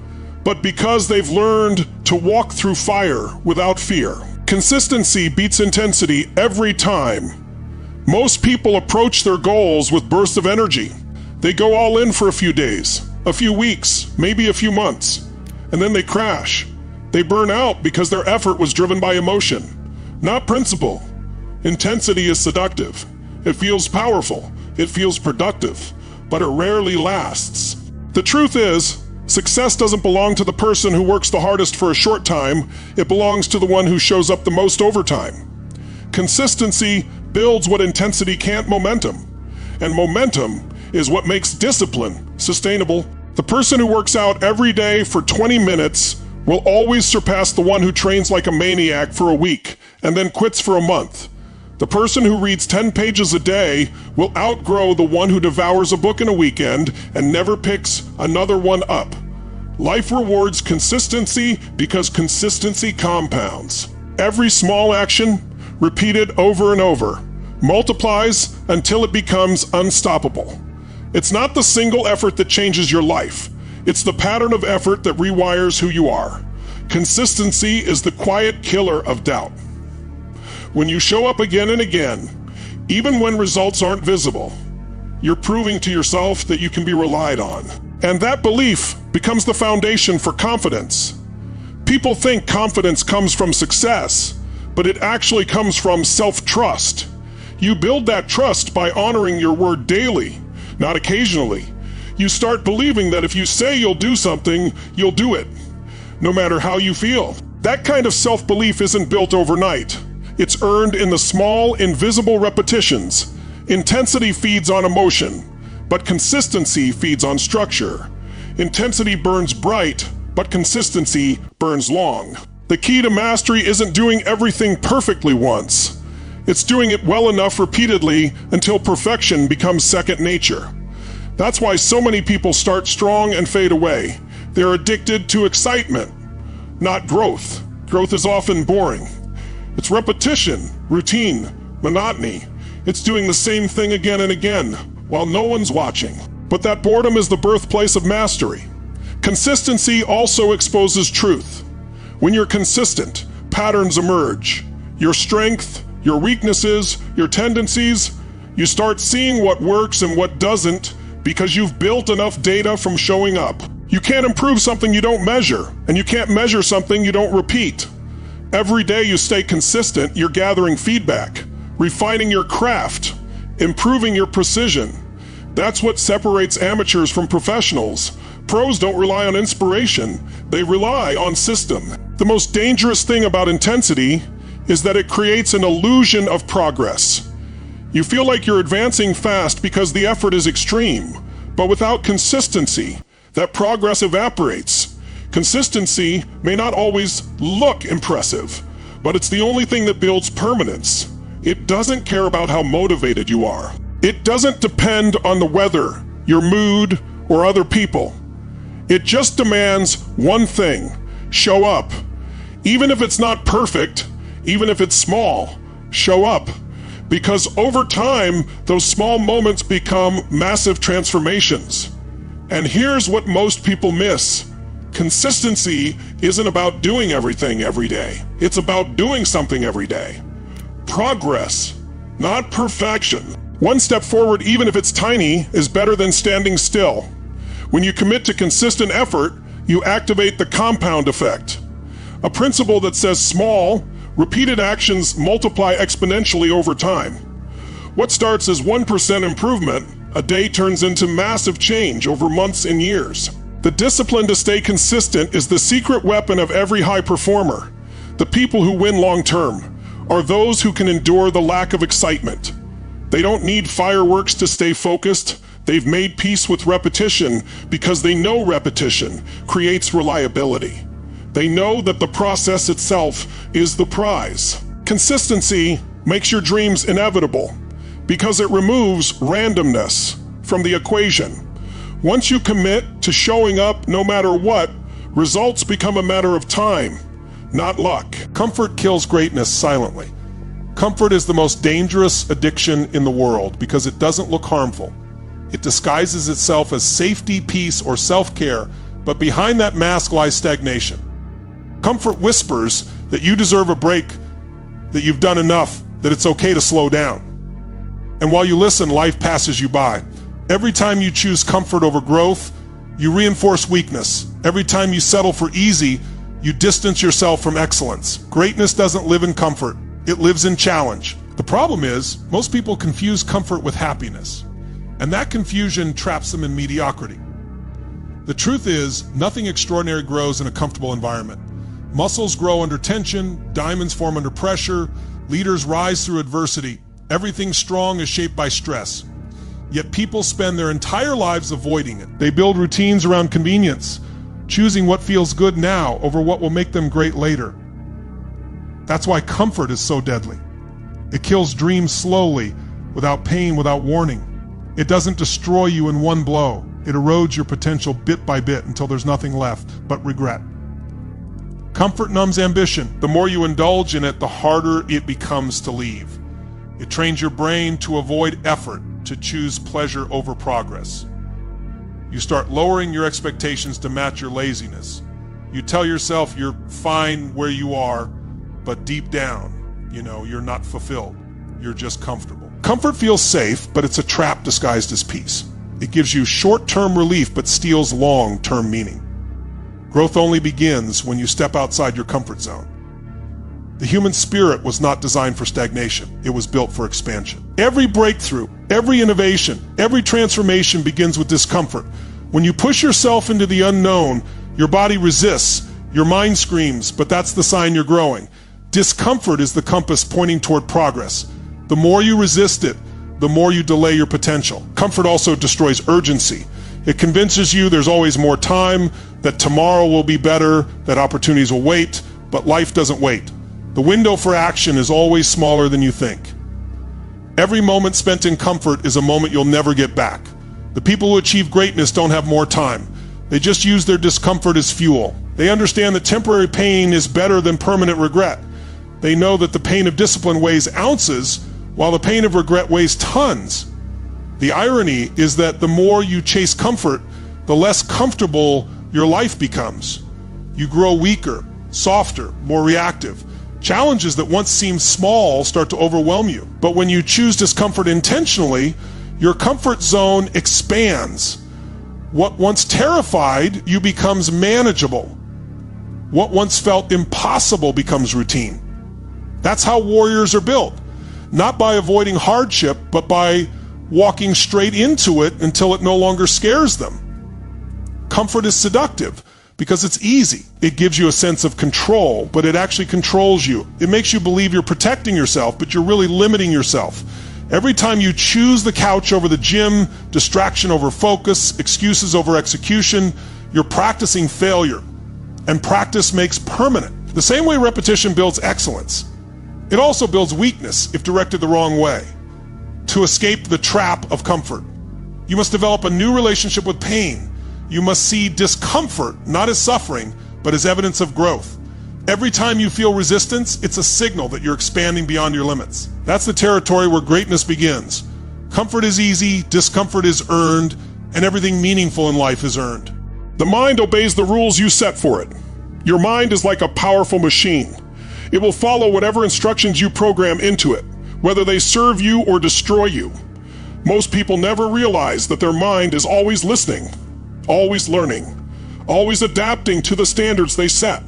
but because they've learned to walk through fire without fear. Consistency beats intensity every time. Most people approach their goals with bursts of energy. They go all in for a few days, a few weeks, maybe a few months, and then they crash. They burn out because their effort was driven by emotion, not principle. Intensity is seductive. It feels powerful. It feels productive, but it rarely lasts. The truth is, success doesn't belong to the person who works the hardest for a short time. It belongs to the one who shows up the most overtime. Consistency builds what intensity can't: momentum. And momentum is what makes discipline sustainable. The person who works out every day for 20 minutes will always surpass the one who trains like a maniac for a week and then quits for a month. The person who reads 10 pages a day will outgrow the one who devours a book in a weekend and never picks another one up. Life rewards consistency because consistency compounds. Every small action, repeated over and over, multiplies until it becomes unstoppable. It's not the single effort that changes your life. It's the pattern of effort that rewires who you are. Consistency is the quiet killer of doubt. When you show up again and again, even when results aren't visible, you're proving to yourself that you can be relied on. And that belief becomes the foundation for confidence. People think confidence comes from success, but it actually comes from self-trust. You build that trust by honoring your word daily, not occasionally. You start believing that if you say you'll do something, you'll do it, no matter how you feel. That kind of self-belief isn't built overnight. It's earned in the small, invisible repetitions. Intensity feeds on emotion, but consistency feeds on structure. Intensity burns bright, but consistency burns long. The key to mastery isn't doing everything perfectly once. It's doing it well enough repeatedly until perfection becomes second nature. That's why so many people start strong and fade away. They're addicted to excitement, not growth. Growth is often boring. It's repetition, routine, monotony. It's doing the same thing again and again while no one's watching. But that boredom is the birthplace of mastery. Consistency also exposes truth. When you're consistent, patterns emerge. Your strength, your weaknesses, your tendencies, you start seeing what works and what doesn't because you've built enough data from showing up. You can't improve something you don't measure, and you can't measure something you don't repeat. Every day you stay consistent, you're gathering feedback, refining your craft, improving your precision. That's what separates amateurs from professionals. Pros don't rely on inspiration, they rely on system. The most dangerous thing about intensity is that it creates an illusion of progress. You feel like you're advancing fast because the effort is extreme, but without consistency, that progress evaporates. Consistency may not always look impressive, but it's the only thing that builds permanence. It doesn't care about how motivated you are. It doesn't depend on the weather, your mood, or other people. It just demands one thing: show up. Even if it's not perfect, even if it's small, show up. Because over time, those small moments become massive transformations. And here's what most people miss. Consistency isn't about doing everything every day. It's about doing something every day. Progress, not perfection. One step forward, even if it's tiny, is better than standing still. When you commit to consistent effort, you activate the compound effect. A principle that says small, repeated actions multiply exponentially over time. What starts as 1% improvement, a day turns into massive change over months and years. The discipline to stay consistent is the secret weapon of every high performer. The people who win long term are those who can endure the lack of excitement. They don't need fireworks to stay focused. They've made peace with repetition because they know repetition creates reliability. They know that the process itself is the prize. Consistency makes your dreams inevitable because it removes randomness from the equation. Once you commit to showing up no matter what, results become a matter of time, not luck. Comfort kills greatness silently. Comfort is the most dangerous addiction in the world because it doesn't look harmful. It disguises itself as safety, peace, or self-care, but behind that mask lies stagnation. Comfort whispers that you deserve a break, that you've done enough, that it's okay to slow down. And while you listen, life passes you by. Every time you choose comfort over growth, you reinforce weakness. Every time you settle for easy, you distance yourself from excellence. Greatness doesn't live in comfort. It lives in challenge. The problem is, most people confuse comfort with happiness, and that confusion traps them in mediocrity. The truth is, nothing extraordinary grows in a comfortable environment. Muscles grow under tension, diamonds form under pressure, leaders rise through adversity. Everything strong is shaped by stress. Yet people spend their entire lives avoiding it. They build routines around convenience, choosing what feels good now over what will make them great later. That's why comfort is so deadly. It kills dreams slowly, without pain, without warning. It doesn't destroy you in one blow. It erodes your potential bit by bit until there's nothing left but regret. Comfort numbs ambition. The more you indulge in it, the harder it becomes to leave. It trains your brain to avoid effort, to choose pleasure over progress. You start lowering your expectations to match your laziness. You tell yourself you're fine where you are, but deep down, you're not fulfilled. You're just comfortable. Comfort feels safe, but it's a trap disguised as peace. It gives you short-term relief, but steals long-term meaning. Growth only begins when you step outside your comfort zone. The human spirit was not designed for stagnation. It was built for expansion. Every breakthrough, every innovation, every transformation begins with discomfort. When you push yourself into the unknown, your body resists, your mind screams, but that's the sign you're growing. Discomfort is the compass pointing toward progress. The more you resist it, the more you delay your potential. Comfort also destroys urgency. It convinces you there's always more time, that tomorrow will be better, that opportunities will wait, but life doesn't wait. The window for action is always smaller than you think. Every moment spent in comfort is a moment you'll never get back. The people who achieve greatness don't have more time. They just use their discomfort as fuel. They understand that temporary pain is better than permanent regret. They know that the pain of discipline weighs ounces, while the pain of regret weighs tons. The irony is that the more you chase comfort, the less comfortable your life becomes. You grow weaker, softer, more reactive. Challenges that once seemed small start to overwhelm you. But when you choose discomfort intentionally, your comfort zone expands. What once terrified you becomes manageable. What once felt impossible becomes routine. That's how warriors are built. Not by avoiding hardship, but by walking straight into it until it no longer scares them. Comfort is seductive because it's easy. It gives you a sense of control, but it actually controls you. It makes you believe you're protecting yourself, but you're really limiting yourself. Every time you choose the couch over the gym, distraction over focus, excuses over execution, you're practicing failure. And practice makes permanent. The same way repetition builds excellence, it also builds weakness if directed the wrong way. To escape the trap of comfort, you must develop a new relationship with pain. You must see discomfort not as suffering, but as evidence of growth. Every time you feel resistance, it's a signal that you're expanding beyond your limits. That's the territory where greatness begins. Comfort is easy, discomfort is earned, and everything meaningful in life is earned. The mind obeys the rules you set for it. Your mind is like a powerful machine. It will follow whatever instructions you program into it, whether they serve you or destroy you. Most people never realize that their mind is always listening, always learning, always adapting to the standards they set.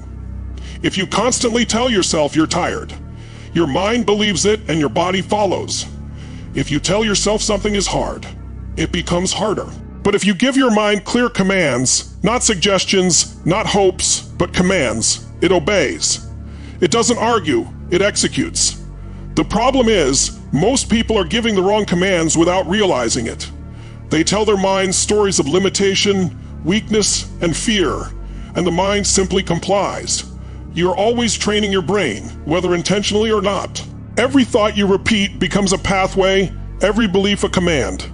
If you constantly tell yourself you're tired, your mind believes it and your body follows. If you tell yourself something is hard, it becomes harder. But if you give your mind clear commands, not suggestions, not hopes, but commands, it obeys. It doesn't argue, it executes. The problem is, most people are giving the wrong commands without realizing it. They tell their minds stories of limitation, weakness, and fear, and the mind simply complies. You're always training your brain, whether intentionally or not. Every thought you repeat becomes a pathway, every belief a command.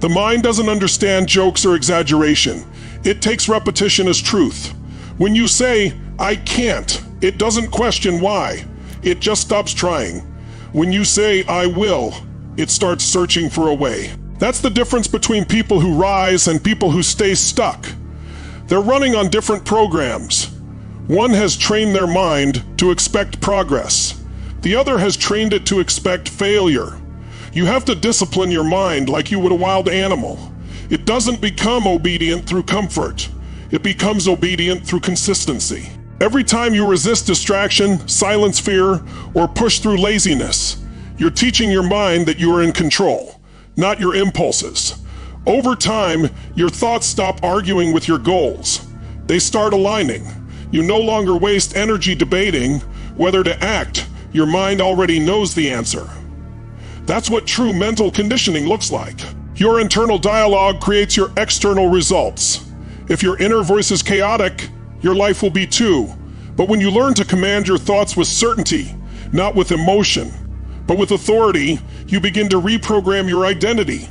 The mind doesn't understand jokes or exaggeration. It takes repetition as truth. When you say, "I can't," it doesn't question why. It just stops trying. When you say, "I will," it starts searching for a way. That's the difference between people who rise and people who stay stuck. They're running on different programs. One has trained their mind to expect progress. The other has trained it to expect failure. You have to discipline your mind like you would a wild animal. It doesn't become obedient through comfort. It becomes obedient through consistency. Every time you resist distraction, silence fear, or push through laziness, you're teaching your mind that you are in control, not your impulses. Over time, your thoughts stop arguing with your goals. They start aligning. You no longer waste energy debating whether to act. Your mind already knows the answer. That's what true mental conditioning looks like. Your internal dialogue creates your external results. If your inner voice is chaotic, your life will be too. But when you learn to command your thoughts with certainty, not with emotion, but with authority, you begin to reprogram your identity.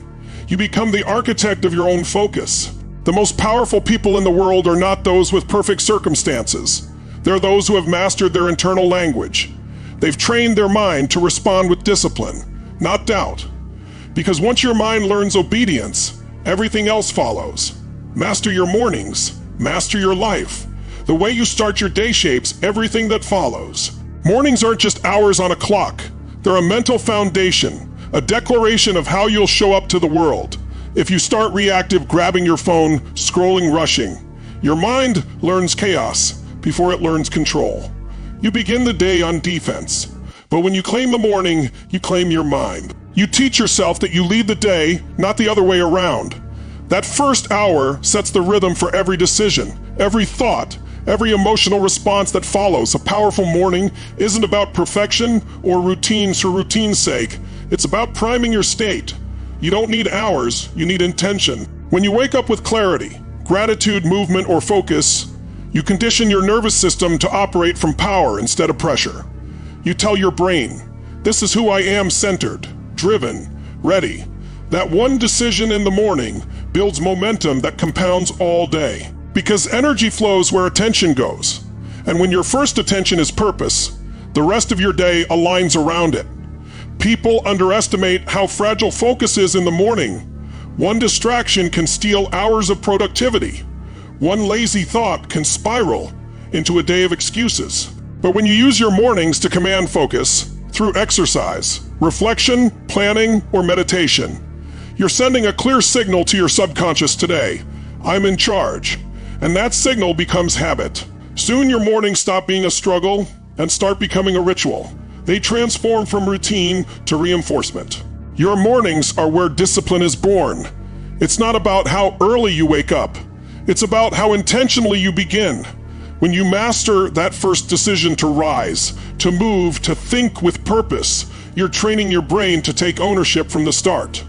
You become the architect of your own focus. The most powerful people in the world are not those with perfect circumstances. They're those who have mastered their internal language. They've trained their mind to respond with discipline, not doubt. Because once your mind learns obedience, everything else follows. Master your mornings, master your life. The way you start your day shapes everything that follows. Mornings aren't just hours on a clock. They're a mental foundation, a declaration of how you'll show up to the world. If you start reactive, grabbing your phone, scrolling, rushing, your mind learns chaos before it learns control. You begin the day on defense. But when you claim the morning, you claim your mind. You teach yourself that you lead the day, not the other way around. That first hour sets the rhythm for every decision, every thought, every emotional response that follows. A powerful morning isn't about perfection or routines for routine's sake. It's about priming your state. You don't need hours, you need intention. When you wake up with clarity, gratitude, movement, or focus, you condition your nervous system to operate from power instead of pressure. You tell your brain, this is who I am, centered, driven, ready. That one decision in the morning builds momentum that compounds all day. Because energy flows where attention goes. And when your first attention is purpose, the rest of your day aligns around it. People underestimate how fragile focus is in the morning. One distraction can steal hours of productivity. One lazy thought can spiral into a day of excuses. But when you use your mornings to command focus through exercise, reflection, planning, or meditation, you're sending a clear signal to your subconscious today. I'm in charge. And that signal becomes habit. Soon your mornings stop being a struggle and start becoming a ritual. They transform from routine to reinforcement. Your mornings are where discipline is born. It's not about how early you wake up. It's about how intentionally you begin. When you master that first decision to rise, to move, to think with purpose, you're training your brain to take ownership from the start.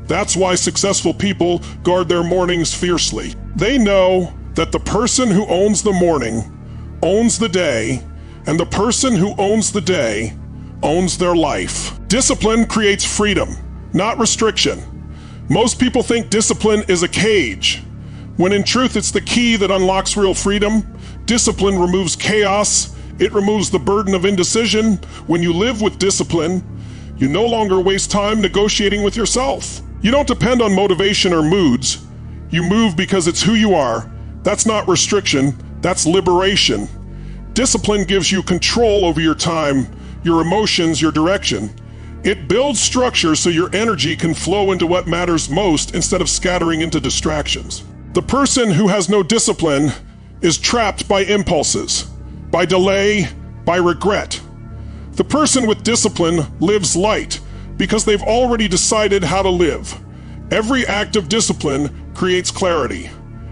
That's why successful people guard their mornings fiercely. They know that the person who owns the morning owns the day, and the person who owns the day owns their life. Discipline creates freedom, not restriction. Most people think discipline is a cage, when in truth it's the key that unlocks real freedom. Discipline removes chaos. It removes the burden of indecision. When you live with discipline, you no longer waste time negotiating with yourself. You don't depend on motivation or moods. You move because it's who you are. That's not restriction, that's liberation. Discipline gives you control over your time, your emotions, your direction. It builds structure so your energy can flow into what matters most instead of scattering into distractions. The person who has no discipline is trapped by impulses, by delay, by regret. The person with discipline lives light because they've already decided how to live. Every act of discipline creates clarity,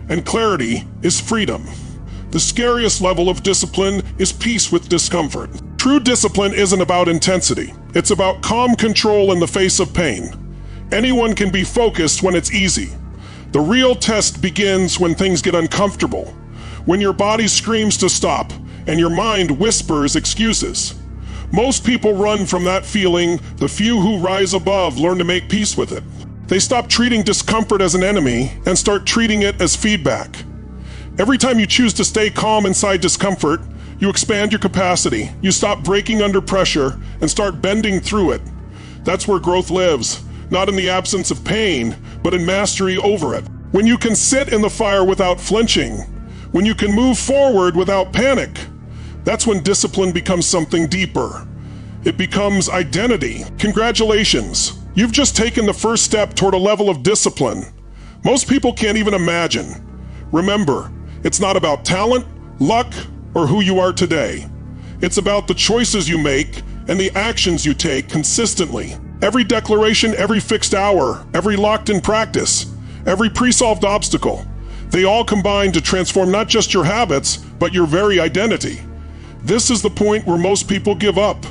and clarity is freedom. The scariest level of discipline is peace with discomfort. True discipline isn't about intensity. It's about calm control in the face of pain. Anyone can be focused when it's easy. The real test begins when things get uncomfortable, when your body screams to stop and your mind whispers excuses. Most people run from that feeling. The few who rise above learn to make peace with it. They stop treating discomfort as an enemy and start treating it as feedback. Every time you choose to stay calm inside discomfort, you expand your capacity. You stop breaking under pressure and start bending through it. That's where growth lives, not in the absence of pain, but in mastery over it. When you can sit in the fire without flinching, when you can move forward without panic, that's when discipline becomes something deeper. It becomes identity. Congratulations. You've just taken the first step toward a level of discipline most people can't even imagine. Remember, it's not about talent, luck, or who you are today. It's about the choices you make and the actions you take consistently. Every declaration, every fixed hour, every locked-in practice, every pre-solved obstacle, they all combine to transform not just your habits, but your very identity. This is the point where most people give up.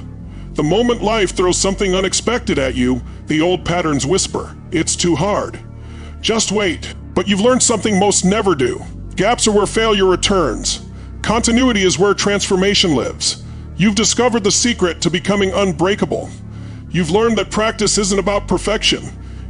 The moment life throws something unexpected at you, the old patterns whisper, it's too hard. Just wait. But you've learned something most never do. Gaps are where failure returns. Continuity is where transformation lives. You've discovered the secret to becoming unbreakable. You've learned that practice isn't about perfection.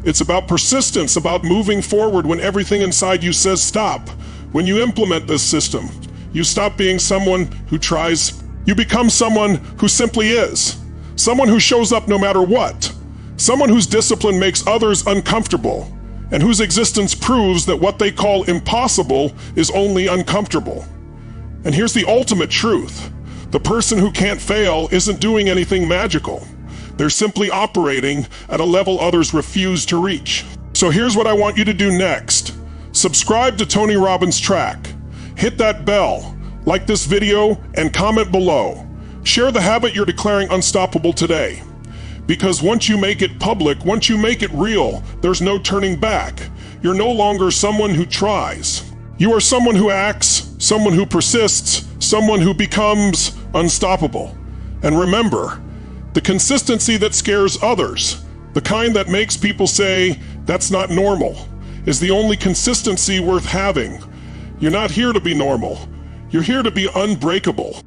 It's about persistence, about moving forward when everything inside you says stop. When you implement this system, you stop being someone who tries. You become someone who simply is. Someone who shows up no matter what. Someone whose discipline makes others uncomfortable, and whose existence proves that what they call impossible is only uncomfortable. And here's the ultimate truth. The person who can't fail isn't doing anything magical. They're simply operating at a level others refuse to reach. So here's what I want you to do next. Subscribe to Tony Robbins' track. Hit that bell, like this video, and comment below. Share the habit you're declaring unstoppable today. Because once you make it public, once you make it real, there's no turning back. You're no longer someone who tries. You are someone who acts, someone who persists, someone who becomes unstoppable. And remember, the consistency that scares others, the kind that makes people say, that's not normal, is the only consistency worth having. You're not here to be normal. You're here to be unbreakable.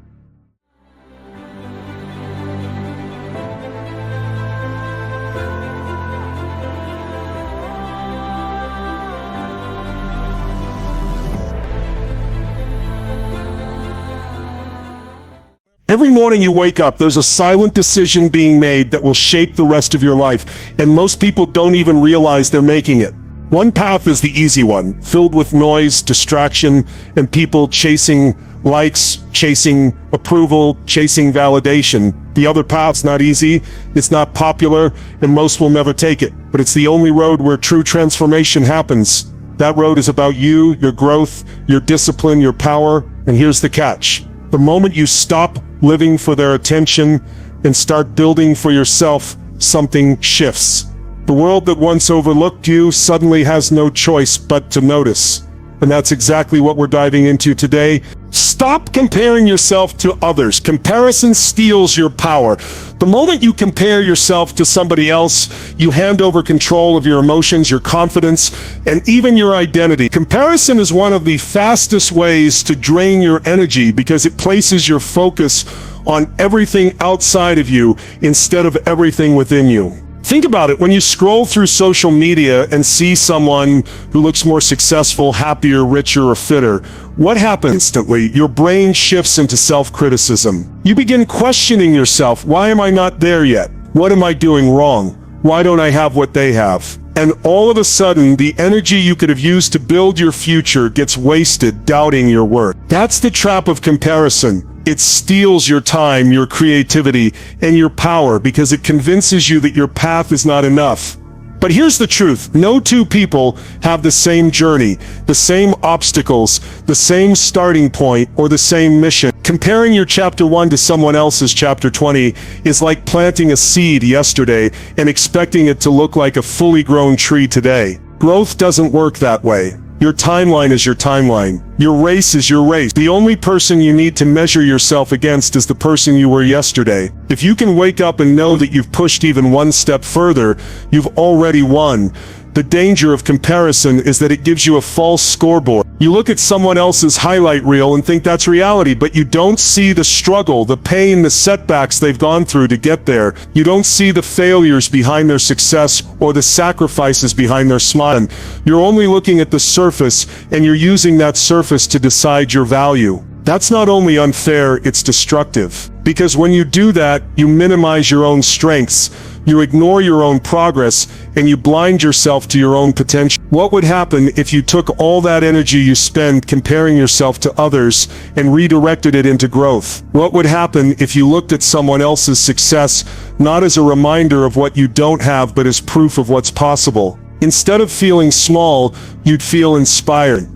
Every morning you wake up, there's a silent decision being made that will shape the rest of your life, and most people don't even realize they're making it. One path is the easy one, filled with noise, distraction, and people chasing likes, chasing approval, chasing validation. The other path's not easy, it's not popular, and most will never take it. But it's the only road where true transformation happens. That road is about you, your growth, your discipline, your power, and here's the catch. The moment you stop living for their attention and start building for yourself, something shifts. The world that once overlooked you suddenly has no choice but to notice. And that's exactly what we're diving into today. Stop comparing yourself to others. Comparison steals your power. The moment you compare yourself to somebody else, you hand over control of your emotions, your confidence, and even your identity. Comparison is one of the fastest ways to drain your energy because it places your focus on everything outside of you instead of everything within you. Think about it, when you scroll through social media and see someone who looks more successful, happier, richer, or fitter, what happens instantly? Your brain shifts into self-criticism. You begin questioning yourself. Why am I not there yet? What am I doing wrong? Why don't I have what they have? And all of a sudden, the energy you could have used to build your future gets wasted doubting your worth. That's the trap of comparison. It steals your time, your creativity, and your power because it convinces you that your path is not enough. But here's the truth. No two people have the same journey, the same obstacles, the same starting point, or the same mission. Comparing your chapter 1 to someone else's chapter 20 is like planting a seed yesterday and expecting it to look like a fully grown tree today. Growth doesn't work that way. Your timeline is your timeline. Your race is your race. The only person you need to measure yourself against is the person you were yesterday. If you can wake up and know that you've pushed even one step further, you've already won. The danger of comparison is that it gives you a false scoreboard. You look at someone else's highlight reel and think that's reality, but you don't see the struggle, the pain, the setbacks they've gone through to get there. You don't see the failures behind their success or the sacrifices behind their smile. You're only looking at the surface, and you're using that surface to decide your value. That's not only unfair, it's destructive. Because when you do that, you minimize your own strengths, you ignore your own progress, and you blind yourself to your own potential. What would happen if you took all that energy you spend comparing yourself to others and redirected it into growth? What would happen if you looked at someone else's success not as a reminder of what you don't have, but as proof of what's possible? Instead of feeling small, you'd feel inspired.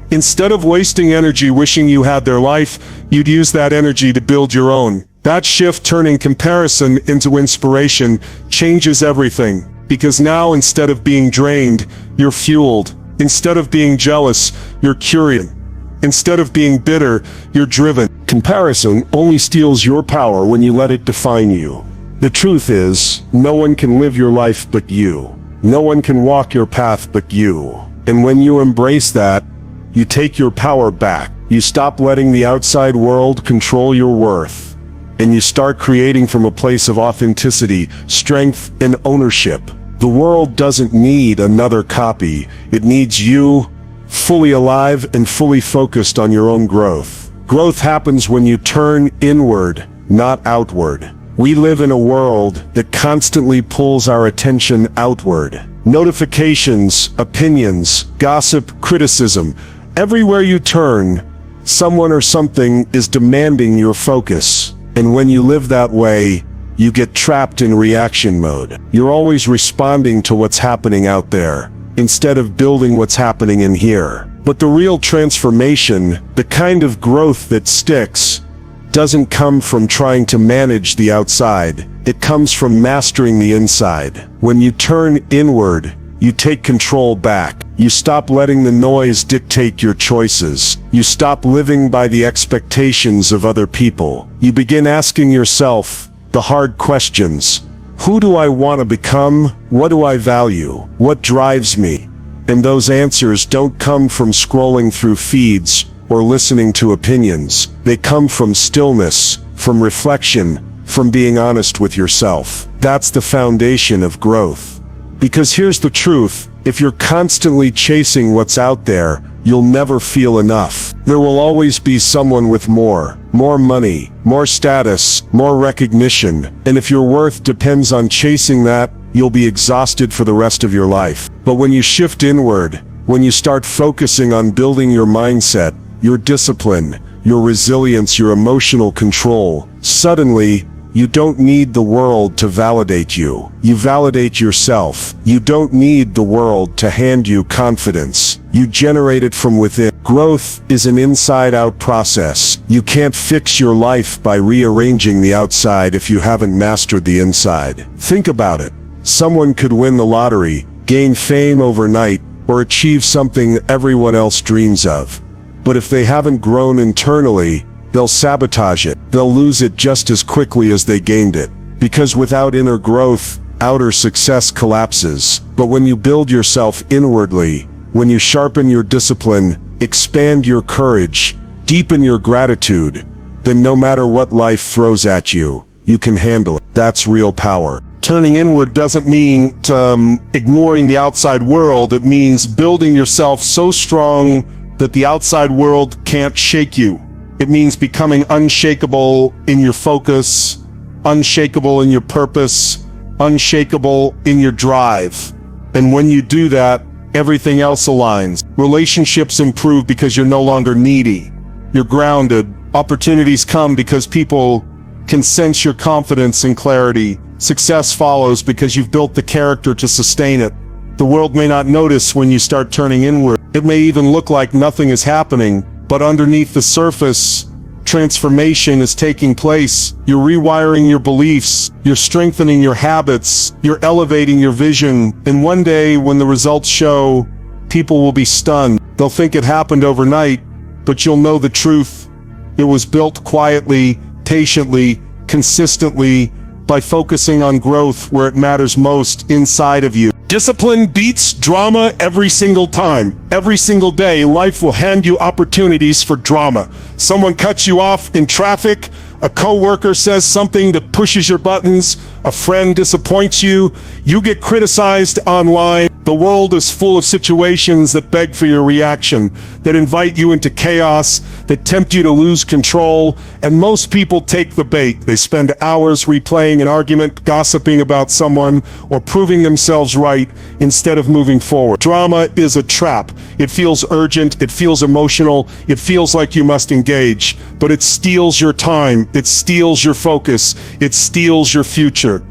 Instead of wasting energy wishing you had their life, you'd use that energy to build your own. That shift, turning comparison into inspiration, changes everything. Because now, instead of being drained, you're fueled. Instead of being jealous, you're curious. Instead of being bitter, you're driven. Comparison only steals your power when you let it define you. The truth is, no one can live your life but you. No one can walk your path but you. And when you embrace that, you take your power back. You stop letting the outside world control your worth. And you start creating from a place of authenticity, strength, and ownership. The world doesn't need another copy. It needs you, fully alive and fully focused on your own growth. Growth happens when you turn inward, not outward. We live in a world that constantly pulls our attention outward. Notifications, opinions, gossip, criticism. Everywhere you turn, someone or something is demanding your focus. And when you live that way, you get trapped in reaction mode. You're always responding to what's happening out there, instead of building what's happening in here. But the real transformation, the kind of growth that sticks, doesn't come from trying to manage the outside. It comes from mastering the inside. When you turn inward, you take control back. You stop letting the noise dictate your choices. You stop living by the expectations of other people. You begin asking yourself the hard questions. Who do I want to become? What do I value? What drives me? And those answers don't come from scrolling through feeds or listening to opinions. They come from stillness, from reflection, from being honest with yourself. That's the foundation of growth. Because here's the truth, if you're constantly chasing what's out there, you'll never feel enough. There will always be someone with more money, more status, more recognition, and if your worth depends on chasing that, you'll be exhausted for the rest of your life. But when you shift inward, when you start focusing on building your mindset, your discipline, your resilience, your emotional control, suddenly, you don't need the world to validate you. You validate yourself. You don't need the world to hand you confidence. You generate it from within. Growth is an inside-out process. You can't fix your life by rearranging the outside if you haven't mastered the inside. Think about it. Someone could win the lottery, gain fame overnight, or achieve something everyone else dreams of. But if they haven't grown internally, they'll sabotage it. They'll lose it just as quickly as they gained it. Because without inner growth, outer success collapses. But when you build yourself inwardly, when you sharpen your discipline, expand your courage, deepen your gratitude, then no matter what life throws at you, you can handle it. That's real power. Turning inward doesn't mean ignoring the outside world. It means building yourself so strong that the outside world can't shake you. It means becoming unshakable in your focus, unshakable in your purpose, unshakable in your drive. And when you do that, everything else aligns. Relationships improve because you're no longer needy. You're grounded. Opportunities come because people can sense your confidence and clarity. Success follows because you've built the character to sustain it. The world may not notice when you start turning inward. It may even look like nothing is happening, but underneath the surface, transformation is taking place. You're rewiring your beliefs, you're strengthening your habits, you're elevating your vision, and one day when the results show, people will be stunned. They'll think it happened overnight, but you'll know the truth. It was built quietly, patiently, consistently, by focusing on growth where it matters most, inside of you. Discipline beats drama every single time. Every single day, life will hand you opportunities for drama. Someone cuts you off in traffic, a coworker says something that pushes your buttons, a friend disappoints you, you get criticized online. The world is full of situations that beg for your reaction, that invite you into chaos, that tempt you to lose control, and most people take the bait. They spend hours replaying an argument, gossiping about someone, or proving themselves right instead of moving forward. Drama is a trap. It feels urgent, it feels emotional, it feels like you must engage, but it steals your time, it steals your focus, it steals your future.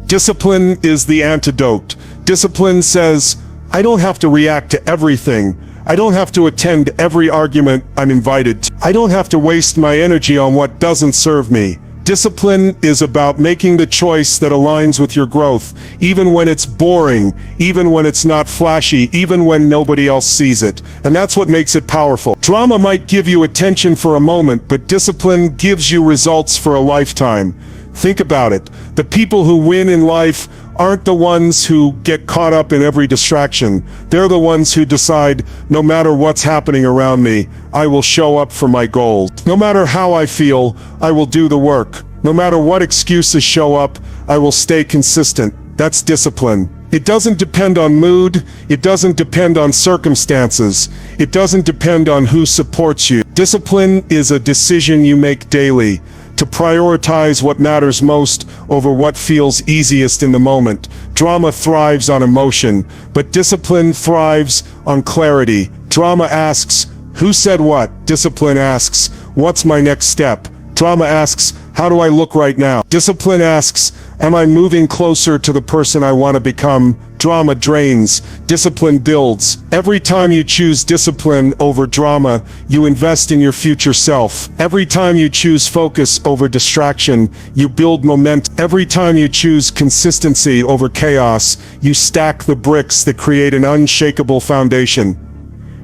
Discipline is the antidote. Discipline says, I don't have to react to everything. I don't have to attend every argument I'm invited to. I don't have to waste my energy on what doesn't serve me. Discipline is about making the choice that aligns with your growth, even when it's boring, even when it's not flashy, even when nobody else sees it. And that's what makes it powerful. Drama might give you attention for a moment, but discipline gives you results for a lifetime. Think about it. The people who win in life aren't the ones who get caught up in every distraction. They're the ones who decide, no matter what's happening around me, I will show up for my goals. No matter how I feel, I will do the work. No matter what excuses show up, I will stay consistent. That's discipline. It doesn't depend on mood. It doesn't depend on circumstances. It doesn't depend on who supports you. Discipline is a decision you make daily, to prioritize what matters most over what feels easiest in the moment. Drama thrives on emotion, but discipline thrives on clarity. Drama asks, who said what? Discipline asks, what's my next step? Drama asks, how do I look right now? Discipline asks, am I moving closer to the person I want to become? Drama drains, discipline builds. Every time you choose discipline over drama, you invest in your future self. Every time you choose focus over distraction, you build momentum. Every time you choose consistency over chaos, you stack the bricks that create an unshakable foundation.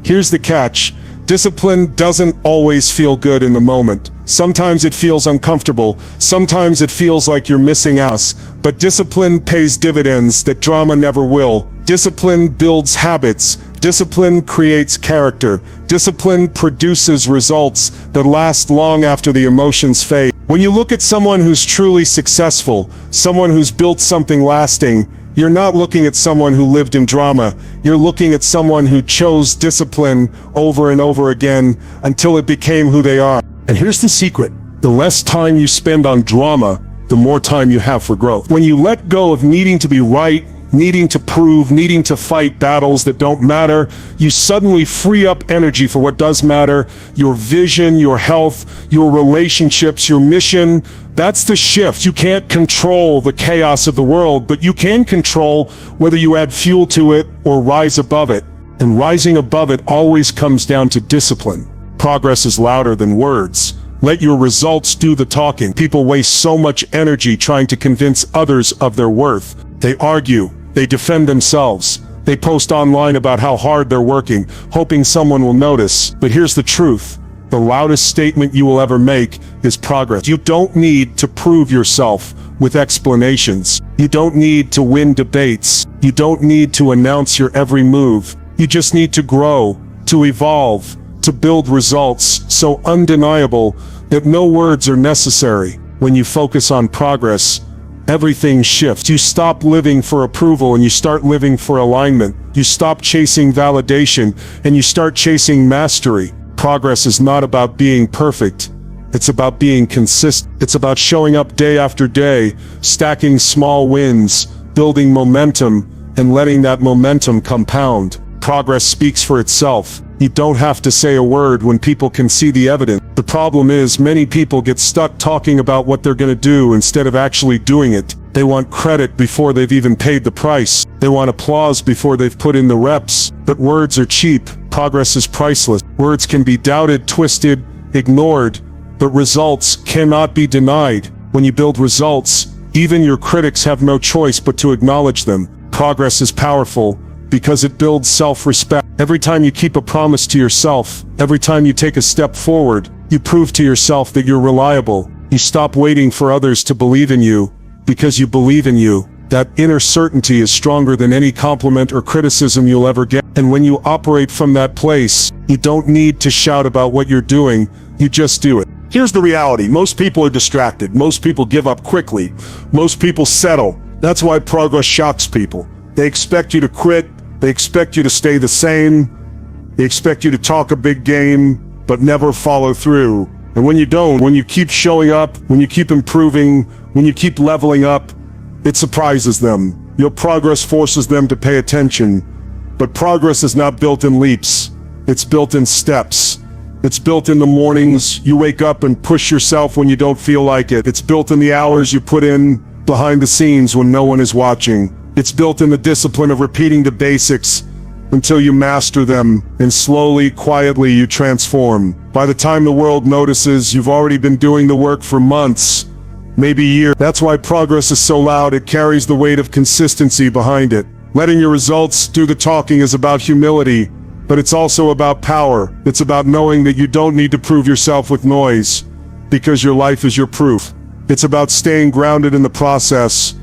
Here's the catch. Discipline doesn't always feel good in the moment. Sometimes it feels uncomfortable. Sometimes it feels like you're missing out. But discipline pays dividends that drama never will. Discipline builds habits. Discipline creates character. Discipline produces results that last long after the emotions fade. When you look at someone who's truly successful, someone who's built something lasting, you're not looking at someone who lived in drama. You're looking at someone who chose discipline over and over again until it became who they are. And here's the secret. The less time you spend on drama, the more time you have for growth. When you let go of needing to be right, needing to prove, needing to fight battles that don't matter, you suddenly free up energy for what does matter: your vision, your health, your relationships, your mission. That's the shift. You can't control the chaos of the world, but you can control whether you add fuel to it or rise above it. And rising above it always comes down to discipline. Progress is louder than words. Let your results do the talking. People waste so much energy trying to convince others of their worth. They argue. They defend themselves. They post online about how hard they're working, hoping someone will notice. But here's the truth. The loudest statement you will ever make is progress. You don't need to prove yourself with explanations. You don't need to win debates. You don't need to announce your every move. You just need to grow, to evolve, to build results so undeniable that no words are necessary. When you focus on progress, everything shifts. You stop living for approval and you start living for alignment. You stop chasing validation and you start chasing mastery. Progress is not about being perfect. It's about being consistent. It's about showing up day after day, stacking small wins, building momentum, and letting that momentum compound. Progress speaks for itself. You don't have to say a word when people can see the evidence. The problem is, many people get stuck talking about what they're going to do instead of actually doing it. They want credit before they've even paid the price. They want applause before they've put in the reps. But words are cheap. Progress is priceless. Words can be doubted, twisted, ignored, but results cannot be denied. When you build results, even your critics have no choice but to acknowledge them. Progress is powerful because it builds self-respect. Every time you keep a promise to yourself, every time you take a step forward, you prove to yourself that you're reliable. You stop waiting for others to believe in you because you believe in you. That inner certainty is stronger than any compliment or criticism you'll ever get. And when you operate from that place, you don't need to shout about what you're doing, you just do it. Here's the reality. Most people are distracted. Most people give up quickly. Most people settle. That's why progress shocks people. They expect you to quit. They expect you to stay the same. They expect you to talk a big game, but never follow through. And when you don't, when you keep showing up, when you keep improving, when you keep leveling up, it surprises them. Your progress forces them to pay attention. But progress is not built in leaps. It's built in steps. It's built in the mornings you wake up and push yourself when you don't feel like it. It's built in the hours you put in behind the scenes when no one is watching. It's built in the discipline of repeating the basics until you master them, and slowly, quietly you transform. By the time the world notices, you've already been doing the work for months, maybe years. That's why progress is so loud. It carries the weight of consistency behind it. Letting your results do the talking is about humility, but it's also about power. It's about knowing that you don't need to prove yourself with noise, because your life is your proof. It's about staying grounded in the process,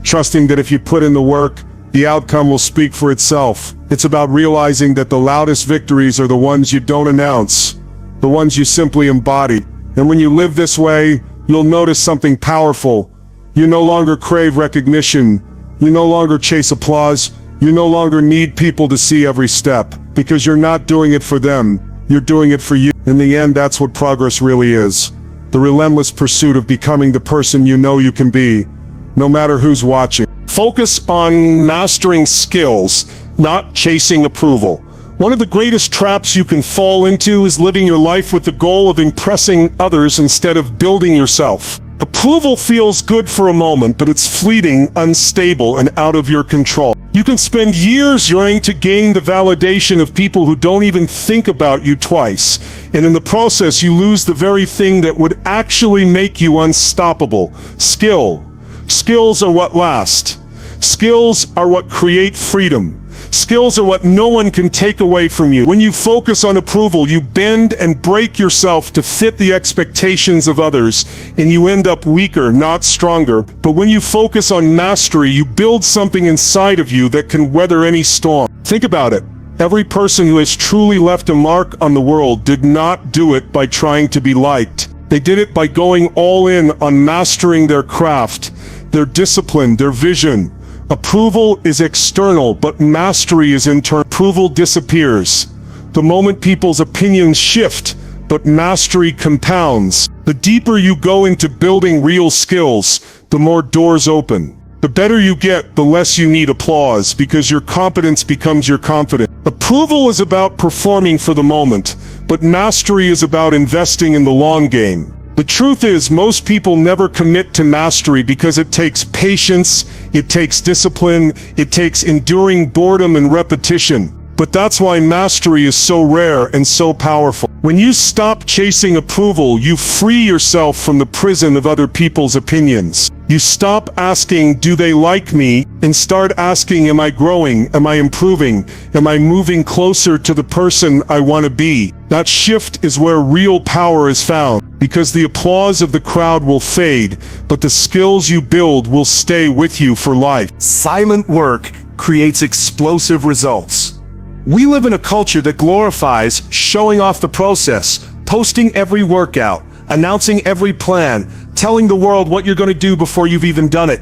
trusting that if you put in the work, the outcome will speak for itself. It's about realizing that the loudest victories are the ones you don't announce, the ones you simply embody. And when you live this way, you'll notice something powerful. You no longer crave recognition. You no longer chase applause. You no longer need people to see every step, because you're not doing it for them. You're doing it for you. In the end, that's what progress really is. The relentless pursuit of becoming the person you know you can be, no matter who's watching. Focus on mastering skills, not chasing approval. One of the greatest traps you can fall into is living your life with the goal of impressing others instead of building yourself. Approval feels good for a moment, but it's fleeting, unstable, and out of your control. You can spend years trying to gain the validation of people who don't even think about you twice, and in the process you lose the very thing that would actually make you unstoppable: skill. Skills are what last. Skills are what create freedom. Skills are what no one can take away from you. When you focus on approval, you bend and break yourself to fit the expectations of others, and you end up weaker, not stronger. But when you focus on mastery, you build something inside of you that can weather any storm. Think about it. Every person who has truly left a mark on the world did not do it by trying to be liked. They did it by going all in on mastering their craft, their discipline, their vision. Approval is external, but mastery is internal. Approval disappears the moment people's opinions shift, but mastery compounds. The deeper you go into building real skills, the more doors open. The better you get, the less you need applause, because your competence becomes your confidence. Approval is about performing for the moment, but mastery is about investing in the long game. The truth is, most people never commit to mastery because it takes patience, it takes discipline, it takes enduring boredom and repetition. But that's why mastery is so rare and so powerful. When you stop chasing approval, you free yourself from the prison of other people's opinions. You stop asking, do they like me, and start asking, am I growing, am I improving, am I moving closer to the person I want to be? That shift is where real power is found, because the applause of the crowd will fade, but the skills you build will stay with you for life. Silent work creates explosive results. We live in a culture that glorifies showing off the process, posting every workout, announcing every plan, telling the world what you're going to do before you've even done it.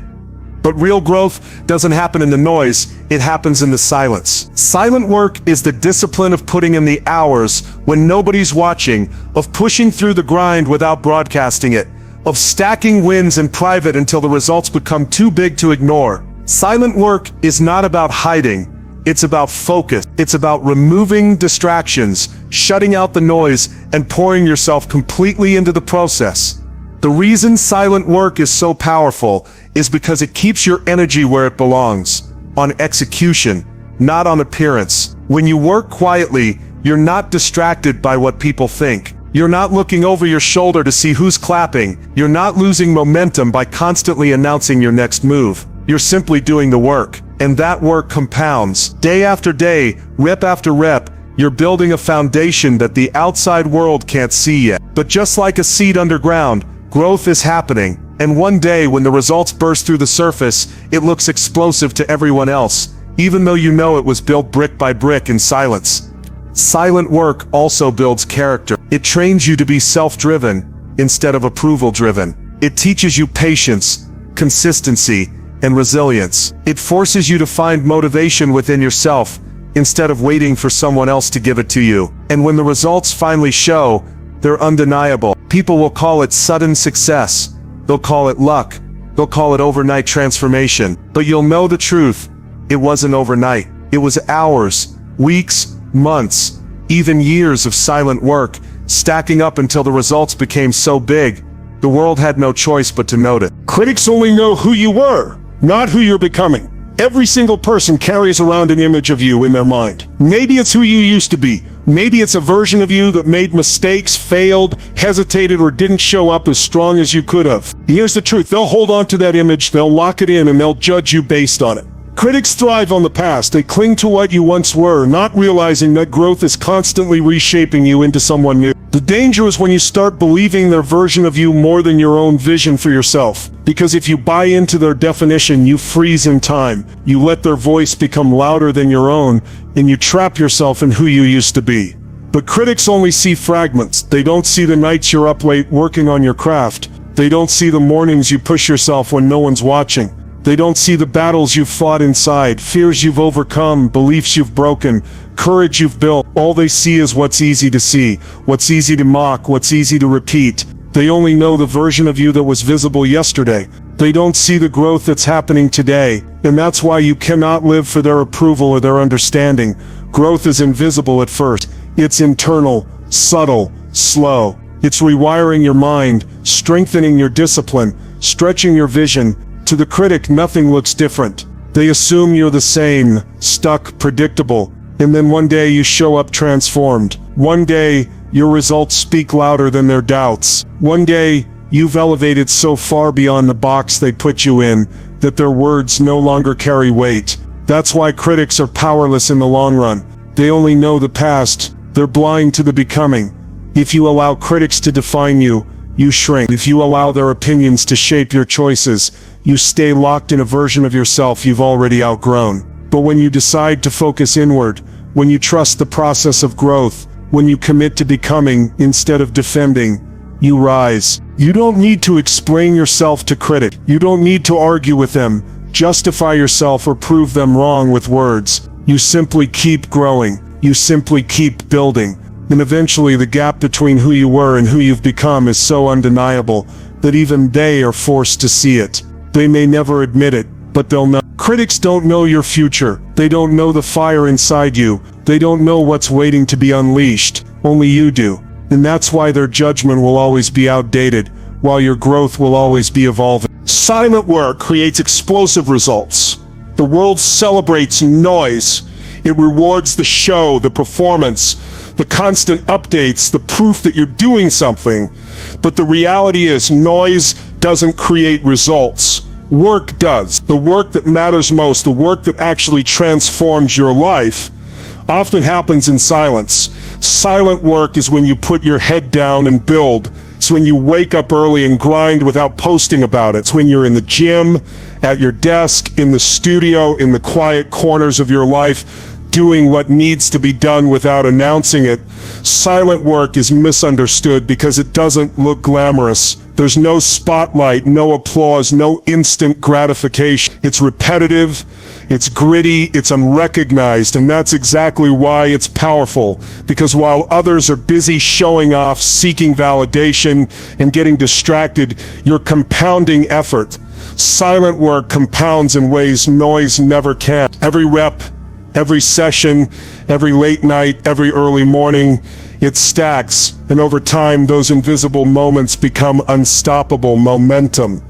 But real growth doesn't happen in the noise, it happens in the silence. Silent work is the discipline of putting in the hours when nobody's watching, of pushing through the grind without broadcasting it, of stacking wins in private until the results become too big to ignore. Silent work is not about hiding. It's about focus. It's about removing distractions, shutting out the noise, and pouring yourself completely into the process. The reason silent work is so powerful is because it keeps your energy where it belongs, on execution, not on appearance. When you work quietly, you're not distracted by what people think. You're not looking over your shoulder to see who's clapping. You're not losing momentum by constantly announcing your next move. You're simply doing the work. And that work compounds. Day after day, rep after rep, you're building a foundation that the outside world can't see yet. But just like a seed underground, growth is happening. And one day when the results burst through the surface, it looks explosive to everyone else, even though you know it was built brick by brick in silence. Silent work also builds character. It trains you to be self-driven instead of approval-driven. It teaches you patience, consistency, and resilience. It forces you to find motivation within yourself instead of waiting for someone else to give it to you. And when the results finally show, they're undeniable. People will call it sudden success. They'll call it luck. They'll call it overnight transformation. But you'll know the truth. It wasn't overnight. It was hours, weeks, months, even years of silent work, stacking up until the results became so big, the world had no choice but to note it. Critics only know who you were, not who you're becoming. Every single person carries around an image of you in their mind. Maybe it's who you used to be. Maybe it's a version of you that made mistakes, failed, hesitated, or didn't show up as strong as you could have. Here's the truth. They'll hold on to that image, they'll lock it in, and they'll judge you based on it. Critics thrive on the past. They cling to what you once were, not realizing that growth is constantly reshaping you into someone new. The danger is when you start believing their version of you more than your own vision for yourself. Because if you buy into their definition, you freeze in time. You let their voice become louder than your own, and you trap yourself in who you used to be. But critics only see fragments. They don't see the nights you're up late working on your craft. They don't see the mornings you push yourself when no one's watching. They don't see the battles you've fought inside, fears you've overcome, beliefs you've broken, courage you've built. All they see is what's easy to see, what's easy to mock, what's easy to repeat. They only know the version of you that was visible yesterday. They don't see the growth that's happening today, and that's why you cannot live for their approval or their understanding. Growth is invisible at first. It's internal, subtle, slow. It's rewiring your mind, strengthening your discipline, stretching your vision. To the critic, nothing looks different. They assume you're the same, stuck, predictable, and then one day you show up transformed. One day, your results speak louder than their doubts. One day, you've elevated so far beyond the box they put you in, that their words no longer carry weight. That's why critics are powerless in the long run. They only know the past. They're blind to the becoming. If you allow critics to define you, you shrink. If you allow their opinions to shape your choices, you stay locked in a version of yourself you've already outgrown. But when you decide to focus inward, when you trust the process of growth, when you commit to becoming instead of defending, you rise. You don't need to explain yourself to critics. You don't need to argue with them, justify yourself or prove them wrong with words. You simply keep growing. You simply keep building. And eventually the gap between who you were and who you've become is so undeniable that even they are forced to see it. They may never admit it, but they'll know. Critics don't know your future. They don't know the fire inside you. They don't know what's waiting to be unleashed. Only you do. And that's why their judgment will always be outdated, while your growth will always be evolving. Silent work creates explosive results. The world celebrates noise. It rewards the show, the performance, the constant updates, the proof that you're doing something. But the reality is, noise doesn't create results. Work does. The work that matters most, the work that actually transforms your life, often happens in silence. Silent work is when you put your head down and build. It's when you wake up early and grind without posting about it. It's when you're in the gym, at your desk, in the studio, in the quiet corners of your life, doing what needs to be done without announcing it. Silent work is misunderstood because it doesn't look glamorous. There's no spotlight, no applause, no instant gratification. It's repetitive, it's gritty, it's unrecognized, and that's exactly why it's powerful. Because while others are busy showing off, seeking validation, and getting distracted, you're compounding effort. Silent work compounds in ways noise never can. Every rep, every session, every late night, every early morning, it stacks, and over time those invisible moments become unstoppable momentum.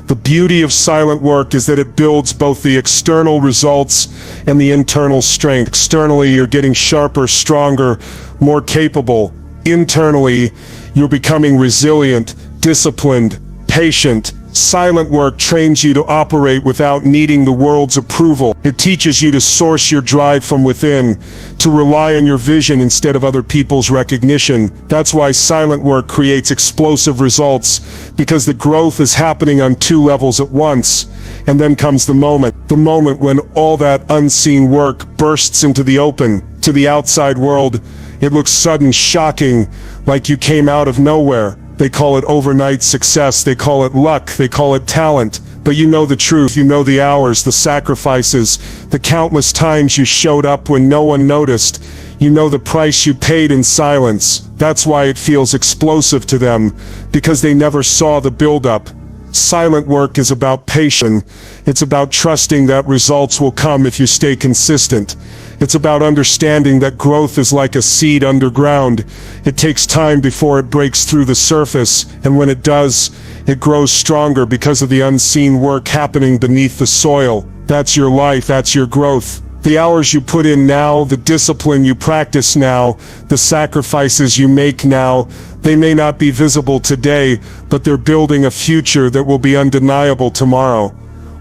The beauty of silent work is that it builds both the external results and the internal strength. Externally, you're getting sharper, stronger, more capable. Internally, you're becoming resilient, disciplined, patient. Silent work trains you to operate without needing the world's approval. It teaches you to source your drive from within, to rely on your vision instead of other people's recognition. That's why silent work creates explosive results, because the growth is happening on two levels at once. And then comes the moment when all that unseen work bursts into the open. To the outside world, it looks sudden, shocking, like you came out of nowhere. They call it overnight success, they call it luck, they call it talent. But you know the truth, you know the hours, the sacrifices, the countless times you showed up when no one noticed. You know the price you paid in silence. That's why it feels explosive to them, because they never saw the buildup. Silent work is about patience. It's about trusting that results will come if you stay consistent. It's about understanding that growth is like a seed underground. It takes time before it breaks through the surface, and when it does, it grows stronger because of the unseen work happening beneath the soil. That's your life, that's your growth. The hours you put in now, the discipline you practice now, the sacrifices you make now, they may not be visible today, but they're building a future that will be undeniable tomorrow.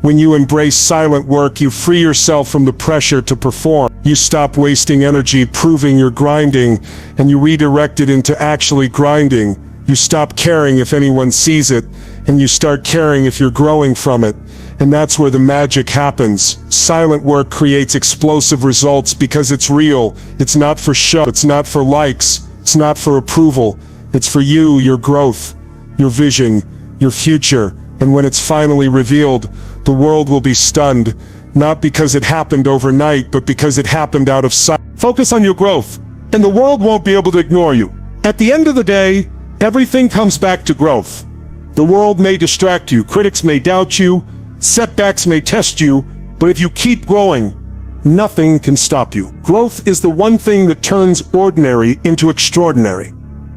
When you embrace silent work, you free yourself from the pressure to perform. You stop wasting energy proving you're grinding, and you redirect it into actually grinding. You stop caring if anyone sees it, and you start caring if you're growing from it. And that's where the magic happens. Silent work creates explosive results because it's real. It's not for show. It's not for likes. It's not for approval. It's for you, your growth, your vision, your future. And when it's finally revealed, the world will be stunned. Not because it happened overnight, but because it happened out of sight. Focus on your growth, and the world won't be able to ignore you. At the end of the day, everything comes back to growth. The world may distract you, critics may doubt you, setbacks may test you, but if you keep growing, nothing can stop you. Growth is the one thing that turns ordinary into extraordinary.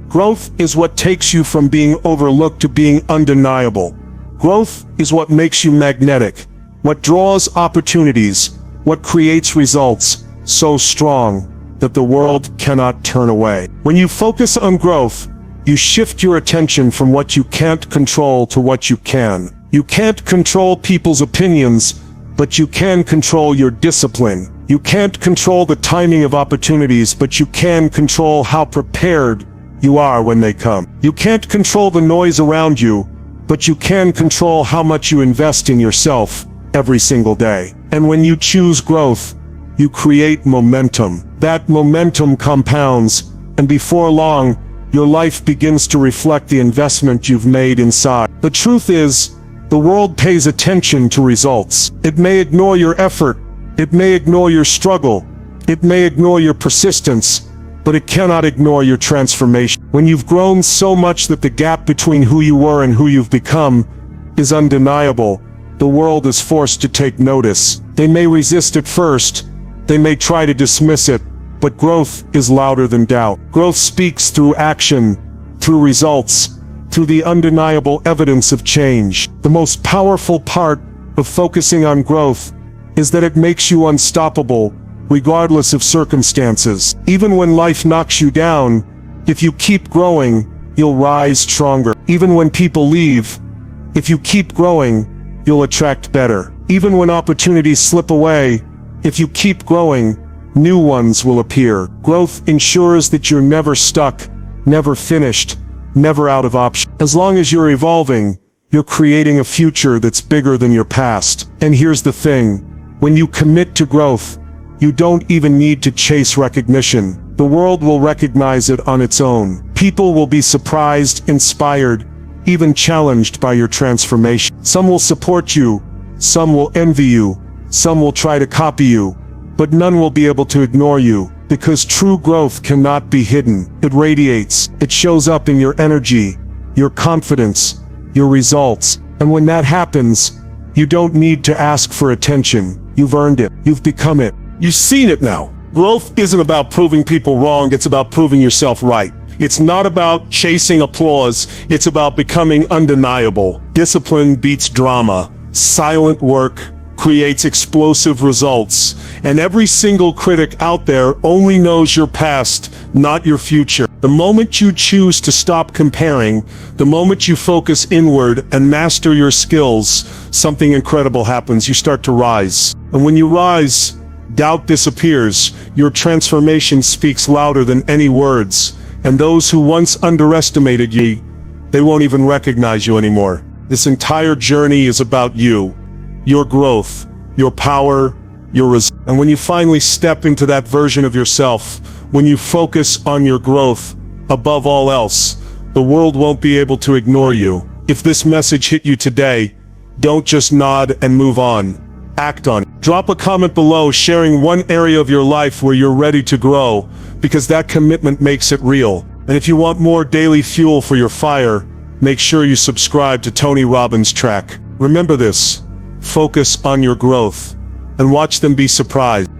Growth is what takes you from being overlooked to being undeniable. Growth is what makes you magnetic. what draws opportunities, what creates results so strong that the world cannot turn away. When you focus on growth, you shift your attention from what you can't control to what you can. You can't control people's opinions, but you can control your discipline. You can't control the timing of opportunities, but you can control how prepared you are when they come. You can't control the noise around you, but you can control how much you invest in yourself every single day. And when you choose growth, you create momentum. That momentum compounds, and before long, your life begins to reflect the investment you've made inside. The truth is, the world pays attention to results. It may ignore your effort, it may ignore your struggle, it may ignore your persistence, but it cannot ignore your transformation. When you've grown so much that the gap between who you were and who you've become is undeniable, the world is forced to take notice. They may resist at first, they may try to dismiss it, but growth is louder than doubt. Growth speaks through action, through results, through the undeniable evidence of change. The most powerful part of focusing on growth is that it makes you unstoppable, regardless of circumstances. Even when life knocks you down, if you keep growing, you'll rise stronger. Even when people leave, if you keep growing, you'll attract better. Even when opportunities slip away, if you keep growing, new ones will appear. Growth ensures that you're never stuck, never finished, never out of options. As long as you're evolving, you're creating a future that's bigger than your past. And here's the thing, when you commit to growth, you don't even need to chase recognition. The world will recognize it on its own. People will be surprised, inspired, even challenged by your transformation. Some will support you, some will envy you, some will try to copy you, but none will be able to ignore you, because true growth cannot be hidden. It radiates. It shows up in your energy, your confidence, your results. And when that happens, you don't need to ask for attention. You've earned it. You've become it. You've seen it now. Growth isn't about proving people wrong, it's about proving yourself right. It's not about chasing applause, it's about becoming undeniable. Discipline beats drama. Silent work creates explosive results. And every single critic out there only knows your past, not your future. The moment you choose to stop comparing, the moment you focus inward and master your skills, something incredible happens. You start to rise. And when you rise, doubt disappears. Your transformation speaks louder than any words. And those who once underestimated you, they won't even recognize you anymore. This entire journey is about you, your growth, your power, your resilience. And when you finally step into that version of yourself, when you focus on your growth above all else, the world won't be able to ignore you. If this message hit you today, don't just nod and move on. Act on it. Drop a comment below sharing one area of your life where you're ready to grow, because that commitment makes it real. And if you want more daily fuel for your fire, make sure you subscribe to Tony Robbins' track. Remember this, focus on your growth, and watch them be surprised.